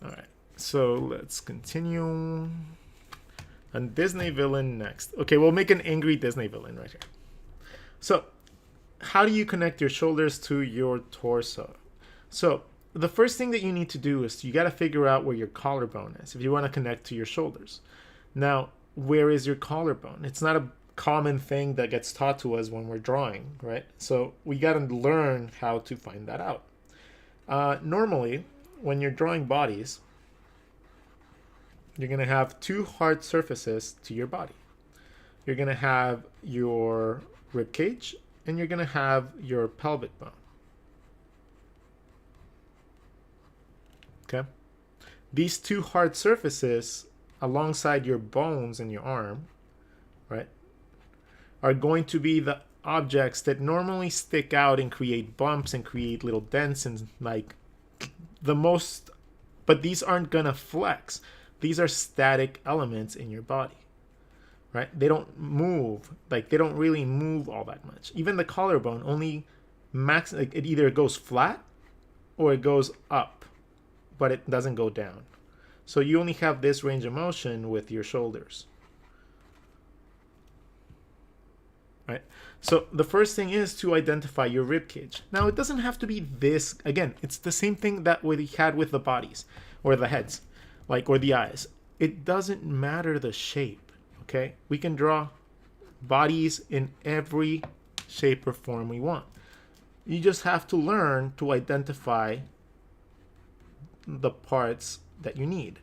A: All right, so let's continue. A Disney villain next. Okay, we'll make an angry Disney villain right here. So, how do you connect your shoulders to your torso? So, the first thing that you need to do is you got to figure out where your collarbone is if you want to connect to your shoulders. Now, where is your collarbone? It's not a common thing that gets taught to us when we're drawing, right? So, we got to learn how to find that out. Normally, when you're drawing bodies, you're going to have two hard surfaces to your body. You're going to have your rib cage and you're going to have your pelvic bone. Okay? These two hard surfaces alongside your bones in your arm, right, are going to be the objects that normally stick out and create bumps and create little dents and like the most, but these aren't going to flex. These are static elements in your body, right? They don't move, like they don't really move all that much. Even the collarbone only like it either goes flat or it goes up, but it doesn't go down. So you only have this range of motion with your shoulders, right? So the first thing is to identify your rib cage. Now it doesn't have to be this, again, it's the same thing that we had with the bodies or the heads. Like, or the eyes. It doesn't matter the shape, okay? We can draw bodies in every shape or form we want. You just have to learn to identify the parts that you need.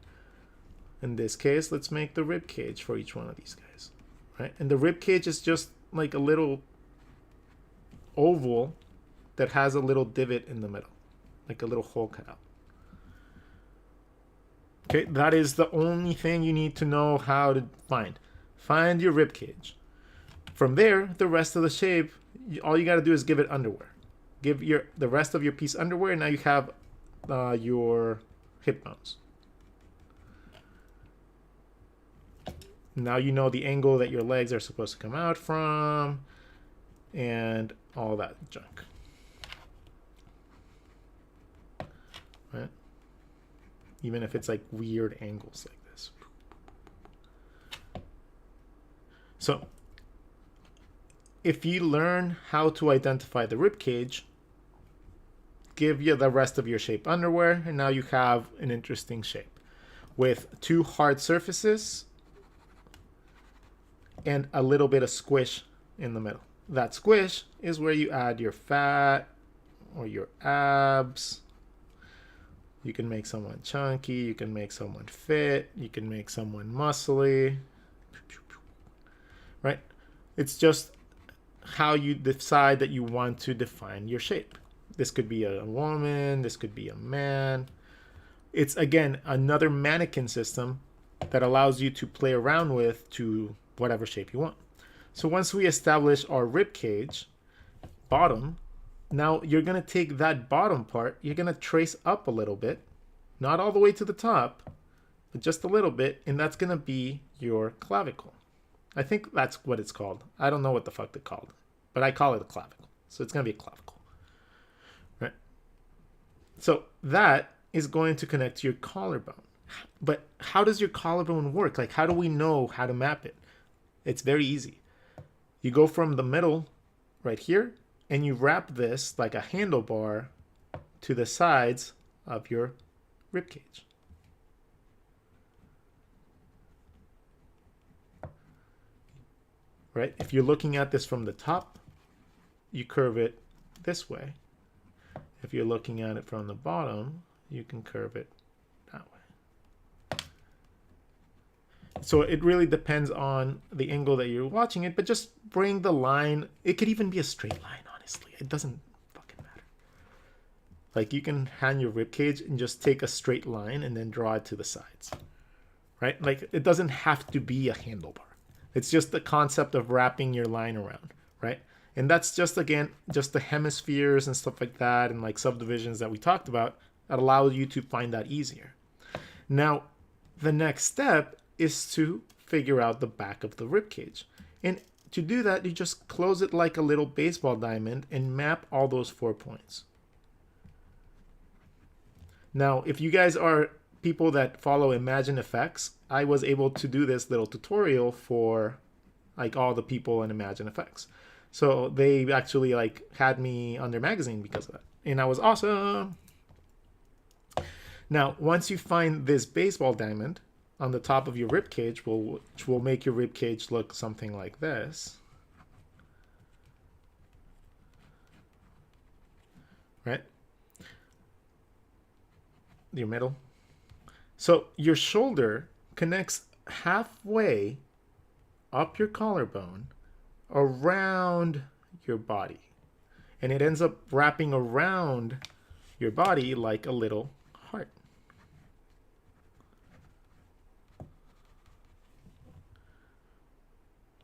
A: In this case, let's make the rib cage for each one of these guys, right? And the rib cage is just like a little oval that has a little divot in the middle, like a little hole cut out. Okay, that is the only thing you need to know how to find. Find your rib cage. From there, the rest of the shape, all you got to do is give it underwear. Give the rest of your piece underwear, and now you have your hip bones. Now you know the angle that your legs are supposed to come out from, and all that junk. Right? Even if it's like weird angles like this. So, if you learn how to identify the rib cage, give you the rest of your shape underwear, and now you have an interesting shape with two hard surfaces and a little bit of squish in the middle. That squish is where you add your fat or your abs. You can make someone chunky, you can make someone fit, you can make someone muscly, right? It's just how you decide that you want to define your shape. This could be a woman, this could be a man. It's, again, another mannequin system that allows you to play around with to whatever shape you want. So once we establish our rib cage, bottom, now you're going to take that bottom part, you're going to trace up a little bit, not all the way to the top, but just a little bit, and that's going to be your clavicle. I think that's what it's called. I don't know what the fuck they called, but I call it a clavicle. So it's going to be a clavicle, right? So that is going to connect to your collarbone. But how does your collarbone work? Like, how do we know how to map it? It's very easy. You go from the middle right here, and you wrap this like a handlebar to the sides of your rib cage. Right? If you're looking at this from the top, you curve it this way. If you're looking at it from the bottom, you can curve it that way. So it really depends on the angle that you're watching it, but just bring the line. It could even be a straight line, honestly. It doesn't fucking matter. Like, you can hand your rib cage and just take a straight line and then draw it to the sides. Right? Like, it doesn't have to be a handlebar. It's just the concept of wrapping your line around, right? And that's just, again, just the hemispheres and stuff like that and like subdivisions that we talked about. It allows you to find that easier. Now, the next step is to figure out the back of the rib cage. And to do that, you just close it like a little baseball diamond and map all those 4 points. Now, if you guys are people that follow Imagine Effects, I was able to do this little tutorial for like all the people in Imagine Effects. So they actually like had me on their magazine because of that. And that was awesome. Now, once you find this baseball diamond on the top of your rib cage, which will make your rib cage look something like this. Right? Your middle. So your shoulder connects halfway up your collarbone around your body. And it ends up wrapping around your body like a little heart.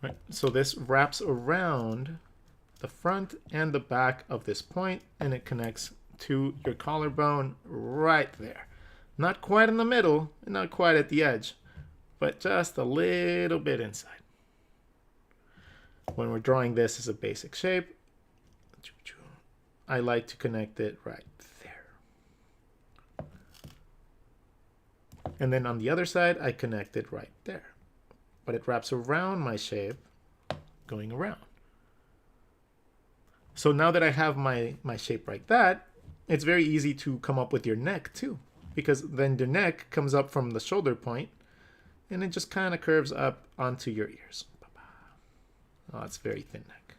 A: Right? So this wraps around the front and the back of this point, and it connects to your collarbone right there. Not quite in the middle, and not quite at the edge, but just a little bit inside. When we're drawing this as a basic shape, I like to connect it right there. And then on the other side, I connect it right there. But it wraps around my shape, going around. So now that I have my shape like that, it's very easy to come up with your neck too, because then the neck comes up from the shoulder point and it just kind of curves up onto your ears. Oh, it's very thin neck.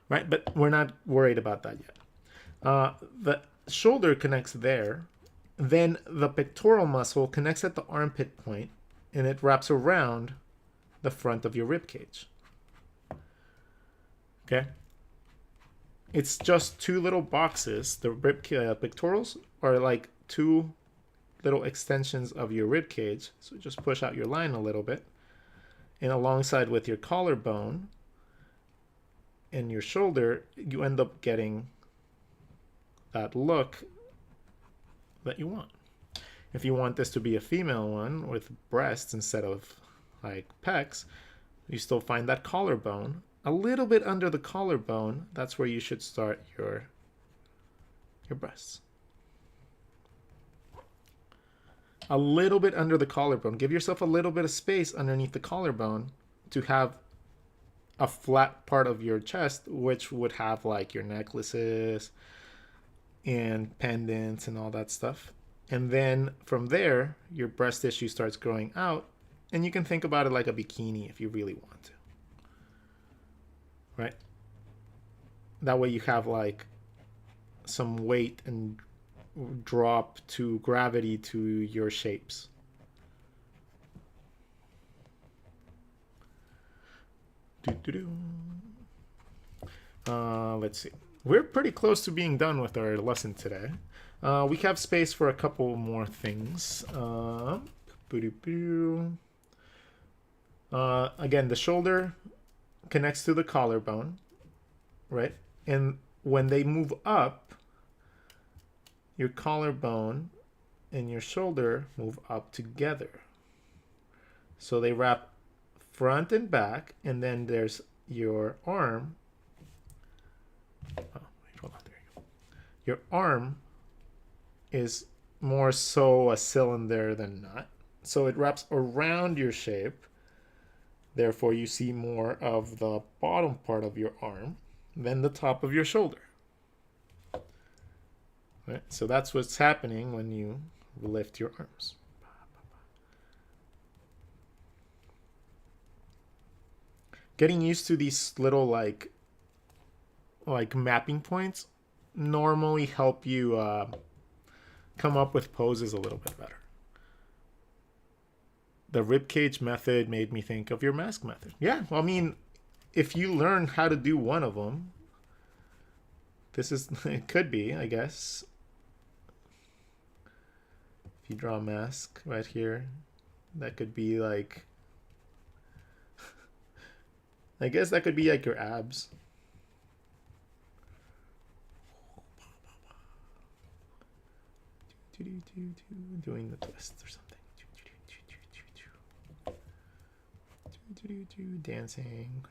A: Right, but we're not worried about that yet. The shoulder connects there. Then the pectoral muscle connects at the armpit point, and it wraps around the front of your rib cage. Okay? It's just two little boxes. The pectorals are like two little extensions of your rib cage. So just push out your line a little bit. And alongside with your collarbone and your shoulder, you end up getting that look that you want. If you want this to be a female one with breasts instead of like pecs, you still find that collarbone. A little bit under the collarbone, that's where you should start your breasts. A little bit under the collarbone. Give yourself a little bit of space underneath the collarbone to have a flat part of your chest, which would have like your necklaces and pendants and all that stuff. And then from there, your breast tissue starts growing out, and you can think about it like a bikini if you really want to. Right? That way you have like some weight and drop to gravity to your shapes. Let's see. We're pretty close to being done with our lesson today. We have space for a couple more things. Again, the shoulder connects to the collarbone, right? And when they move up, your collarbone and your shoulder move up together. So they wrap front and back, and then there's your arm. Oh, wait, hold on, there you go. Your arm is more so a cylinder than not. So it wraps around your shape. Therefore, you see more of the bottom part of your arm than the top of your shoulder. Right? So that's what's happening when you lift your arms. Getting used to these little like mapping points normally help you come up with poses a little bit better. The ribcage method made me think of your mask method. Yeah, well, I mean, if you learn how to do one of them, this is, it could be, I guess. If you draw a mask right here, that could be like I guess that could be like your abs. Doing the twist or something. Dancing.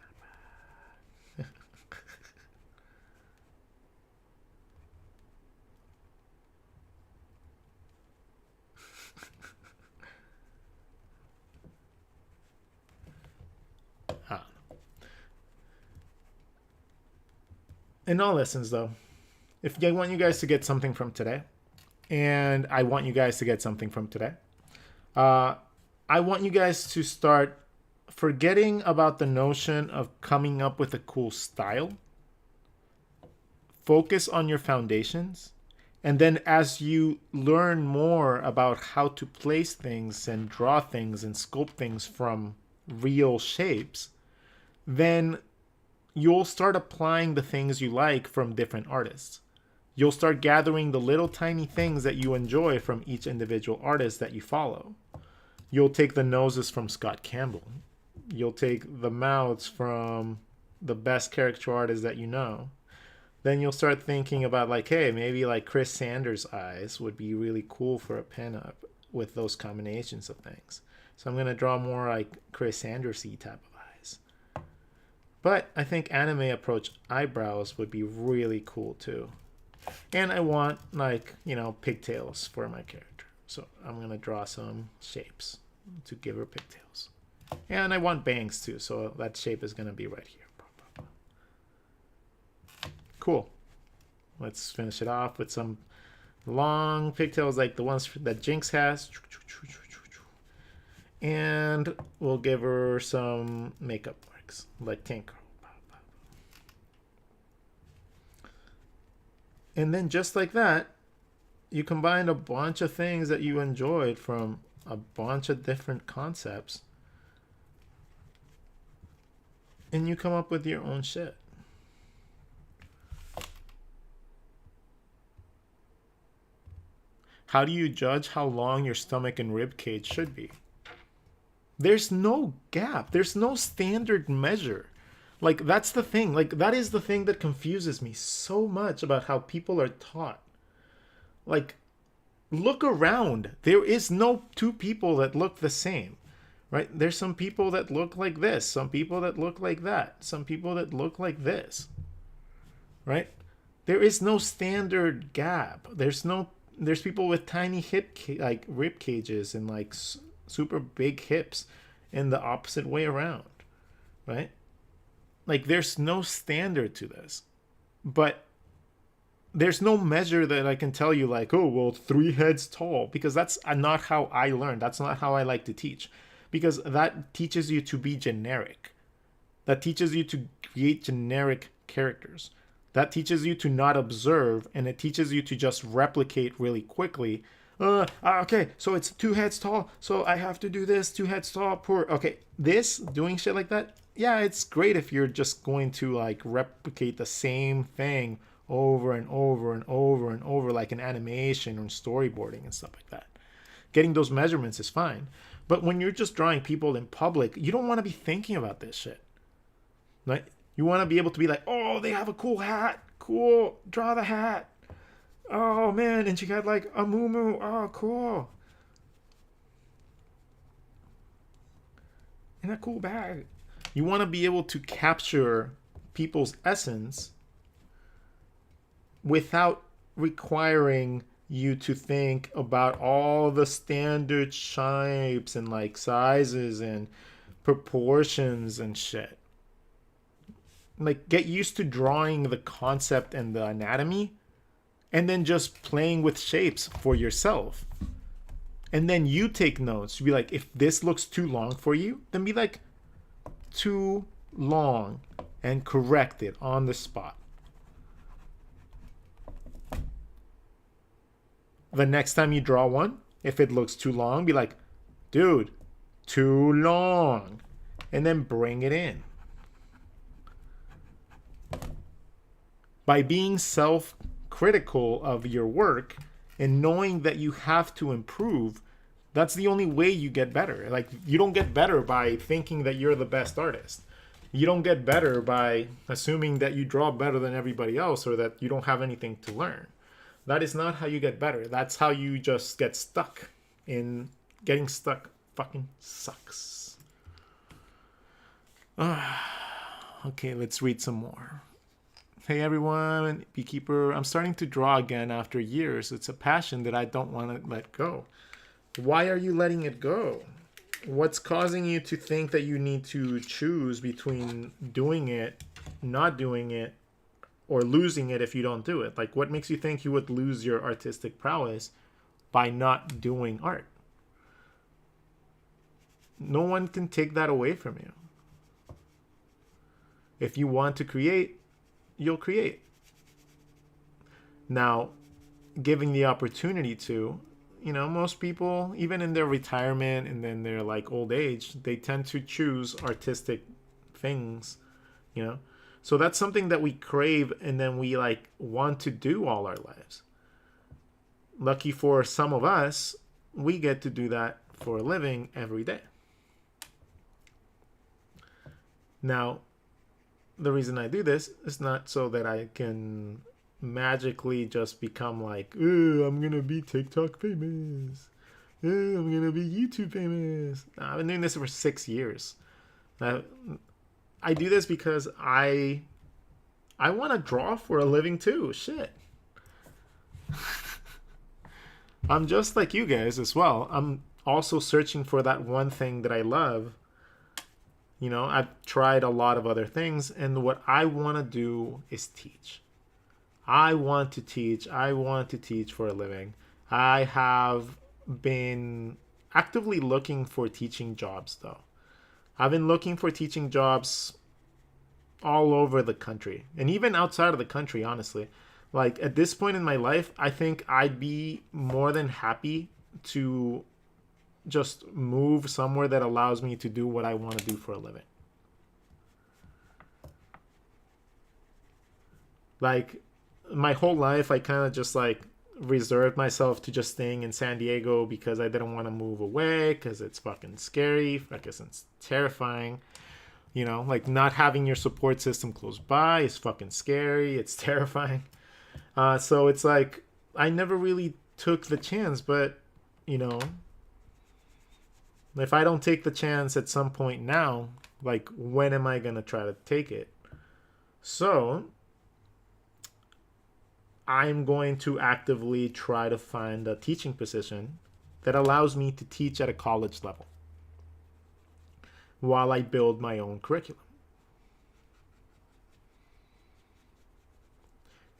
A: In all lessons, though, if I want you guys to get something from today, and I want you guys to get something from today, I want you guys to start forgetting about the notion of coming up with a cool style. Focus on your foundations. And then as you learn more about how to place things and draw things and sculpt things from real shapes, then you'll start applying the things you like from different artists. You'll start gathering the little tiny things that you enjoy from each individual artist that you follow. You'll take the noses from Scott Campbell. You'll take the mouths from the best caricature artists that you know. Then you'll start thinking about like, hey, maybe like Chris Sanders' eyes would be really cool for a pinup with those combinations of things. So I'm going to draw more like Chris Sanders-y type of eyes. But I think anime approach eyebrows would be really cool too. And I want like, you know, pigtails for my character. So I'm going to draw some shapes to give her pigtails. And I want bangs too. So that shape is going to be right here. Cool. Let's finish it off with some long pigtails like the ones that Jinx has. And we'll give her some makeup marks like Tinker. And then just like that, you combine a bunch of things that you enjoyed from a bunch of different concepts. And you come up with your own shit. How do you judge how long your stomach and rib cage should be? There's no gap. There's no standard measure. Like, that's the thing. Like, that is the thing that confuses me so much about how people are taught. Like, look around. There is no two people that look the same, right? There's some people that look like this, some people that look like that, some people that look like this, right? There is no standard gap. There's people with tiny like rib cages and like super big hips and the opposite way around, right? Like there's no standard to this, but there's no measure that I can tell you like, oh, well, 3 heads tall, because that's not how I learned. That's not how I like to teach, because that teaches you to be generic. That teaches you to create generic characters. That teaches you to not observe, and it teaches you to just replicate really quickly. Okay, so it's 2 heads tall, so I have to do this, 2 heads tall, poor. Okay, doing shit like that, yeah, it's great if you're just going to like replicate the same thing over and over and over and over, like in animation or storyboarding and stuff like that. Getting those measurements is fine. But when you're just drawing people in public, you don't want to be thinking about this shit, right? You want to be able to be like, oh, they have a cool hat. Cool. Draw the hat. Oh, man. And she got like a moo-moo. Oh, cool. In a cool bag. You want to be able to capture people's essence without requiring you to think about all the standard shapes and like sizes and proportions and shit. Like, get used to drawing the concept and the anatomy and then just playing with shapes for yourself. And then you take notes. You be like, if this looks too long for you, then be like, too long, and correct it on the spot. The next time you draw one, if it looks too long, be like, dude, too long. And then bring it in. By being self-critical of your work and knowing that you have to improve, that's the only way you get better. Like, you don't get better by thinking that you're the best artist. You don't get better by assuming that you draw better than everybody else or that you don't have anything to learn. That is not how you get better. That's how you just get stuck. In getting stuck fucking sucks. Okay, let's read some more. Hey everyone, Beekeeper. I'm starting to draw again after years. It's a passion that I don't want to let go. Why are you letting it go? What's causing you to think that you need to choose between doing it, not doing it, or losing it if you don't do it? Like, what makes you think you would lose your artistic prowess by not doing art? No one can take that away from you. If you want to create, you'll create. Now, giving the opportunity to, most people, even in their retirement and then their like old age, they tend to choose artistic things, So that's something that we crave and then we like want to do all our lives. Lucky for some of us, we get to do that for a living every day. Now, the reason I do this is not so that I can magically just become like, oh, I'm gonna be TikTok famous. Oh, I'm gonna be YouTube famous. No, I've been doing this for 6 years. I do this because I want to draw for a living too. Shit. I'm just like you guys as well. I'm also searching for that one thing that I love. I've tried a lot of other things, and what I want to do is teach. I want to teach. I want to teach for a living. I have been actively looking for teaching jobs, though. I've been looking for teaching jobs all over the country, and even outside of the country, honestly. Like, at this point in my life, I think I'd be more than happy to just move somewhere that allows me to do what I want to do for a living. Like, my whole life, I kind of just like reserved myself to just staying in San Diego because I didn't want to move away because it's fucking scary. Because it's terrifying. Like not having your support system close by is fucking scary. It's terrifying. So it's like I never really took the chance, but if I don't take the chance at some point now, like when am I going to try to take it? So I'm going to actively try to find a teaching position that allows me to teach at a college level while I build my own curriculum.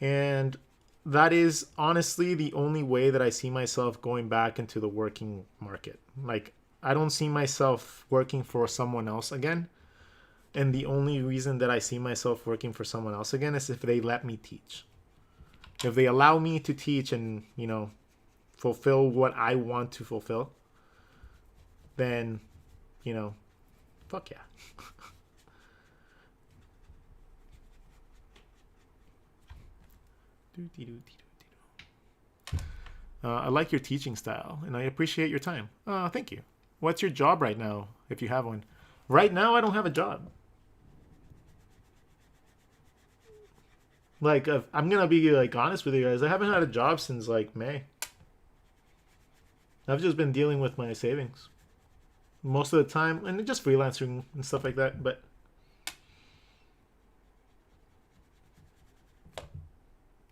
A: And that is honestly the only way that I see myself going back into the working market. Like, I don't see myself working for someone else again. And the only reason that I see myself working for someone else again is if they let me teach. If they allow me to teach and, fulfill what I want to fulfill, then, fuck yeah. I like your teaching style, and I appreciate your time. Thank you. What's your job right now, if you have one? Right now, I don't have a job. Like, I'm gonna be like honest with you guys. I haven't had a job since like May. I've just been dealing with my savings most of the time, and just freelancing and stuff like that. But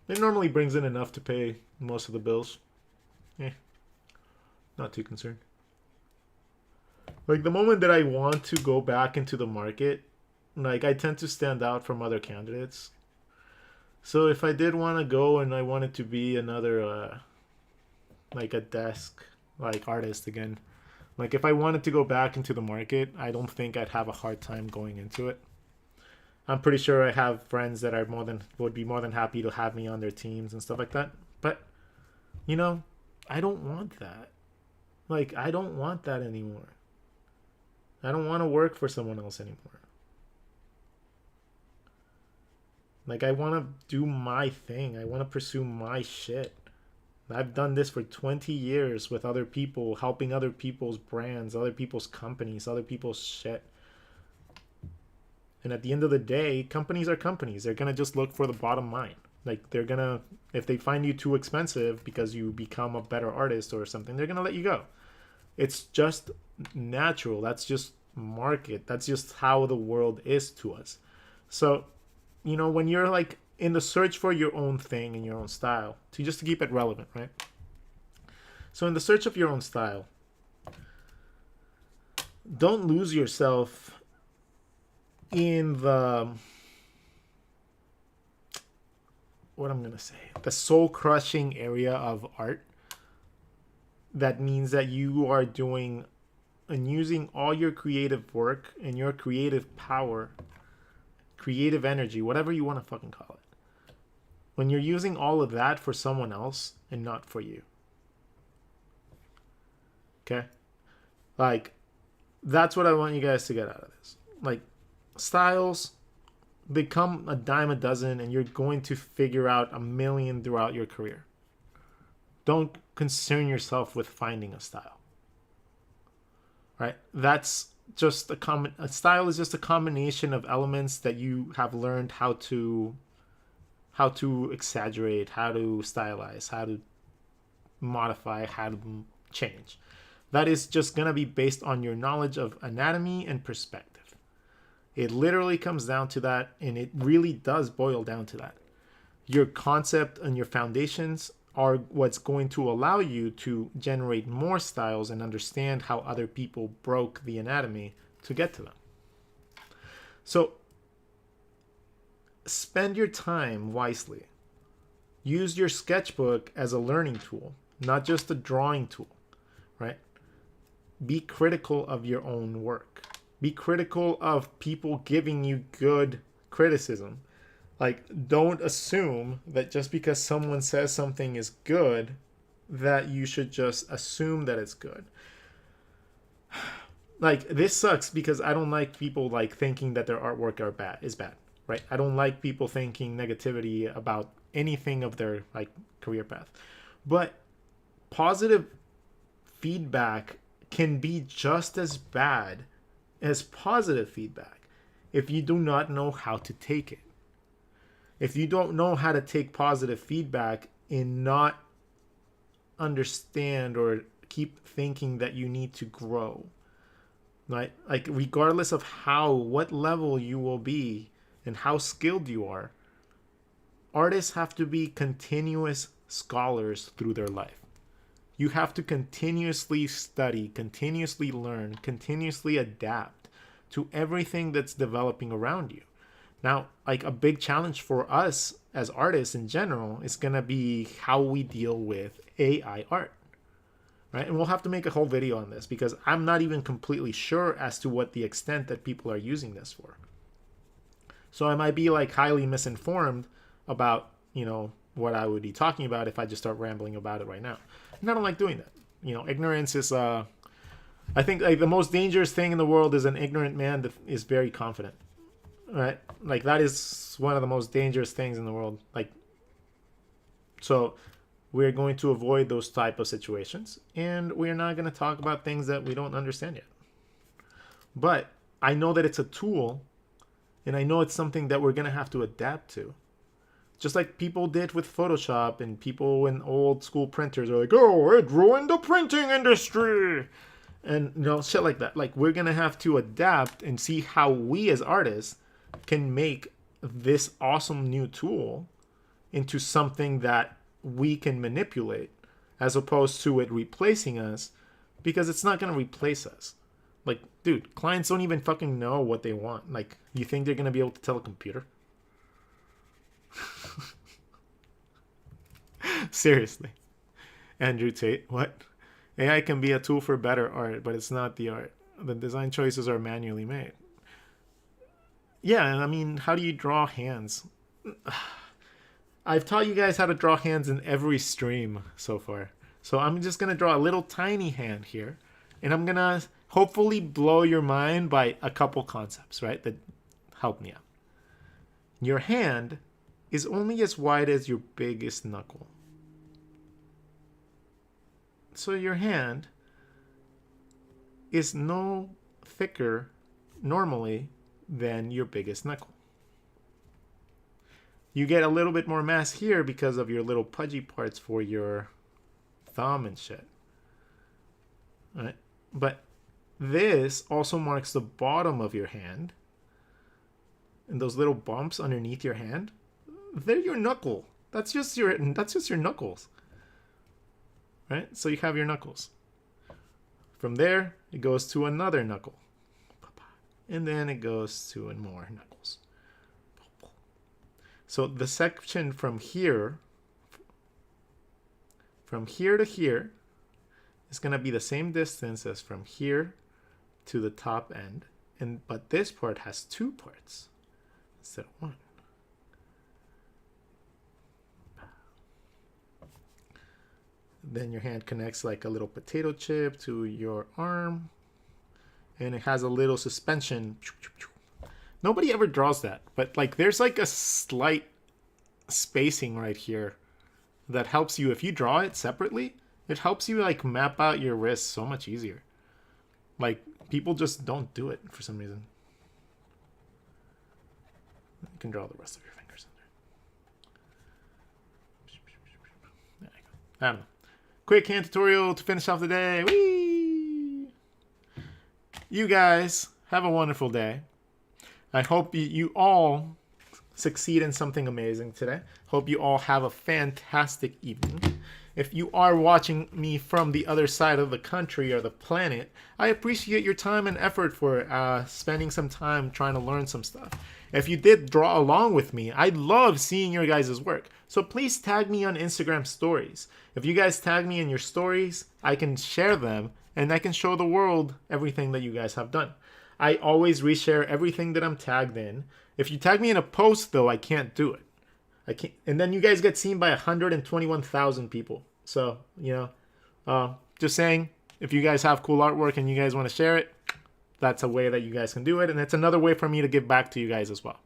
A: it normally brings in enough to pay most of the bills. Not too concerned. Like, the moment that I want to go back into the market, like, I tend to stand out from other candidates. So if I did want to go and I wanted to be another, like a desk, like artist again, like if I wanted to go back into the market, I don't think I'd have a hard time going into it. I'm pretty sure I have friends that are would be more than happy to have me on their teams and stuff like that. But, I don't want that. Like, I don't want that anymore. I don't want to work for someone else anymore. Like, I want to do my thing. I want to pursue my shit. I've done this for 20 years with other people, helping other people's brands, other people's companies, other people's shit. And at the end of the day, companies are companies. They're gonna just look for the bottom line. Like they're gonna, if they find you too expensive because you become a better artist or something, they're gonna let you go. It's just natural. That's just market. That's just how the world is to us. So, you know, when you're like in the search for your own thing and your own style, to just to keep it relevant, right? So in the search of your own style, don't lose yourself in the, what I'm gonna say, the soul crushing area of art. That means that you are doing and using all your creative work and your creative power, creative energy, whatever you want to fucking call it, when you're using all of that for someone else and not for you. Okay? Like, that's what I want you guys to get out of this. Like, styles become a dime a dozen, and you're going to figure out a million throughout your career. Don't concern yourself with finding a style. Right? That's just a style is just a combination of elements that you have learned how to exaggerate, how to stylize, how to modify, how to change. That is just going to be based on your knowledge of anatomy and perspective. It literally comes down to that, and it really does boil down to that. Your concept and your foundations are what's going to allow you to generate more styles and understand how other people broke the anatomy to get to them. So spend your time wisely. Use your sketchbook as a learning tool, not just a drawing tool, right? Be critical of your own work. Be critical of people giving you good criticism. Like, don't assume that just because someone says something is good, that you should just assume that it's good. Like, this sucks because I don't like people like thinking that their artwork is bad, right? I don't like people thinking negativity about anything of their like career path. But positive feedback can be just as bad as positive feedback if you do not know how to take it. If you don't know how to take positive feedback and not understand or keep thinking that you need to grow, right? Like, regardless of what level you will be and how skilled you are, artists have to be continuous scholars through their life. You have to continuously study, continuously learn, continuously adapt to everything that's developing around you. Now, like, a big challenge for us as artists in general is going to be how we deal with AI art, right? And we'll have to make a whole video on this because I'm not even completely sure as to what the extent that people are using this for. So I might be like highly misinformed about, you know, what I would be talking about if I just start rambling about it right now. And I don't like doing that. You know, ignorance is, I think like the most dangerous thing in the world is an ignorant man that is very confident. Right? Like, that is one of the most dangerous things in the world. Like, so we're going to avoid those type of situations, and we're not going to talk about things that we don't understand yet. But I know that it's a tool, and I know it's something that we're going to have to adapt to. Just like people did with Photoshop, and people in old school printers are like, oh, it ruined the printing industry. And, you know, shit like that. Like, we're going to have to adapt and see how we as artists can make this awesome new tool into something that we can manipulate, as opposed to it replacing us, because it's not going to replace us. Like, dude, clients don't even fucking know what they want. Like, you think they're going to be able to tell a computer? Seriously. Andrew Tate, what? AI can be a tool for better art, but it's not the art. The design choices are manually made. Yeah, I mean, how do you draw hands? I've taught you guys how to draw hands in every stream so far. So I'm just going to draw a little tiny hand here. And I'm going to hopefully blow your mind by a couple concepts, right? That help me out. Your hand is only as wide as your biggest knuckle. So your hand is no thicker normally than your biggest knuckle. You get a little bit more mass here because of your little pudgy parts for your thumb and shit. All right? But this also marks the bottom of your hand. And those little bumps underneath your hand, they're your knuckle. That's just your knuckles. Right? So you have your knuckles. From there, it goes to another knuckle. And then it goes to more knuckles. So the section from here to here is going to be the same distance as from here to the top end. But this part has 2 parts instead of 1. Then your hand connects like a little potato chip to your arm. And it has a little suspension. Nobody ever draws that, but like there's like a slight spacing right here that helps you. If you draw it separately, it helps you like map out your wrist so much easier. Like people just don't do it for some reason. You can draw the rest of your fingers in there. There you go. I don't know. Quick hand tutorial to finish off the day. Whee! You guys have a wonderful day. I hope you all succeed in something amazing today. Hope you all have a fantastic evening. If you are watching me from the other side of the country or the planet, I appreciate your time and effort for spending some time trying to learn some stuff. If you did draw along with me, I love seeing your guys' work. So please tag me on Instagram stories. If you guys tag me in your stories, I can share them and I can show the world everything that you guys have done. I always reshare everything that I'm tagged in. If you tag me in a post, though, I can't do it. I can't, and then you guys get seen by 121,000 people. So, you know, just saying, if you guys have cool artwork and you guys want to share it, that's a way that you guys can do it. And it's another way for me to give back to you guys as well.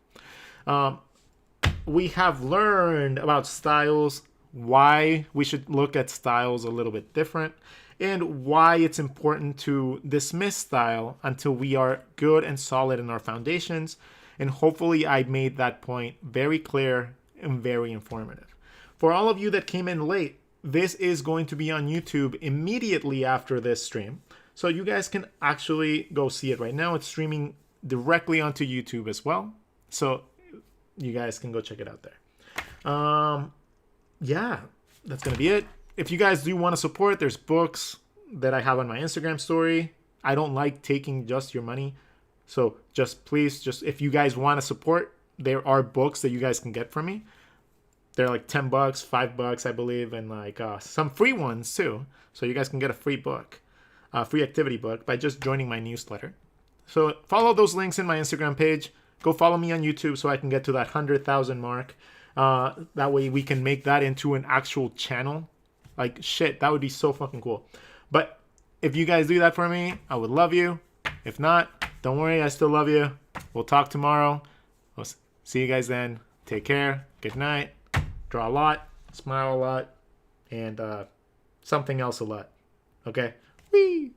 A: We have learned about styles, why we should look at styles a little bit different, and why it's important to dismiss style until we are good and solid in our foundations. And hopefully I made that point very clear and very informative. For all of you that came in late, this is going to be on YouTube immediately after this stream. So you guys can actually go see it right now. It's streaming directly onto YouTube as well. So you guys can go check it out there. Yeah, that's going to be it. If you guys do want to support, there's books that I have on my Instagram story. I don't like taking just your money. So please, if you guys want to support, there are books that you guys can get from me. They're like $10, $5, I believe, and like some free ones too. So you guys can get a free book, free activity book by just joining my newsletter. So follow those links in my Instagram page. Go follow me on YouTube so I can get to that 100,000 mark. That way we can make that into an actual channel. Like shit, that would be so fucking cool. But if you guys do that for me, I would love you. If not, don't worry, I still love you. We'll talk tomorrow. We'll see you guys then. Take care. Good night. Draw a lot. Smile a lot. And something else a lot. Okay? Whee!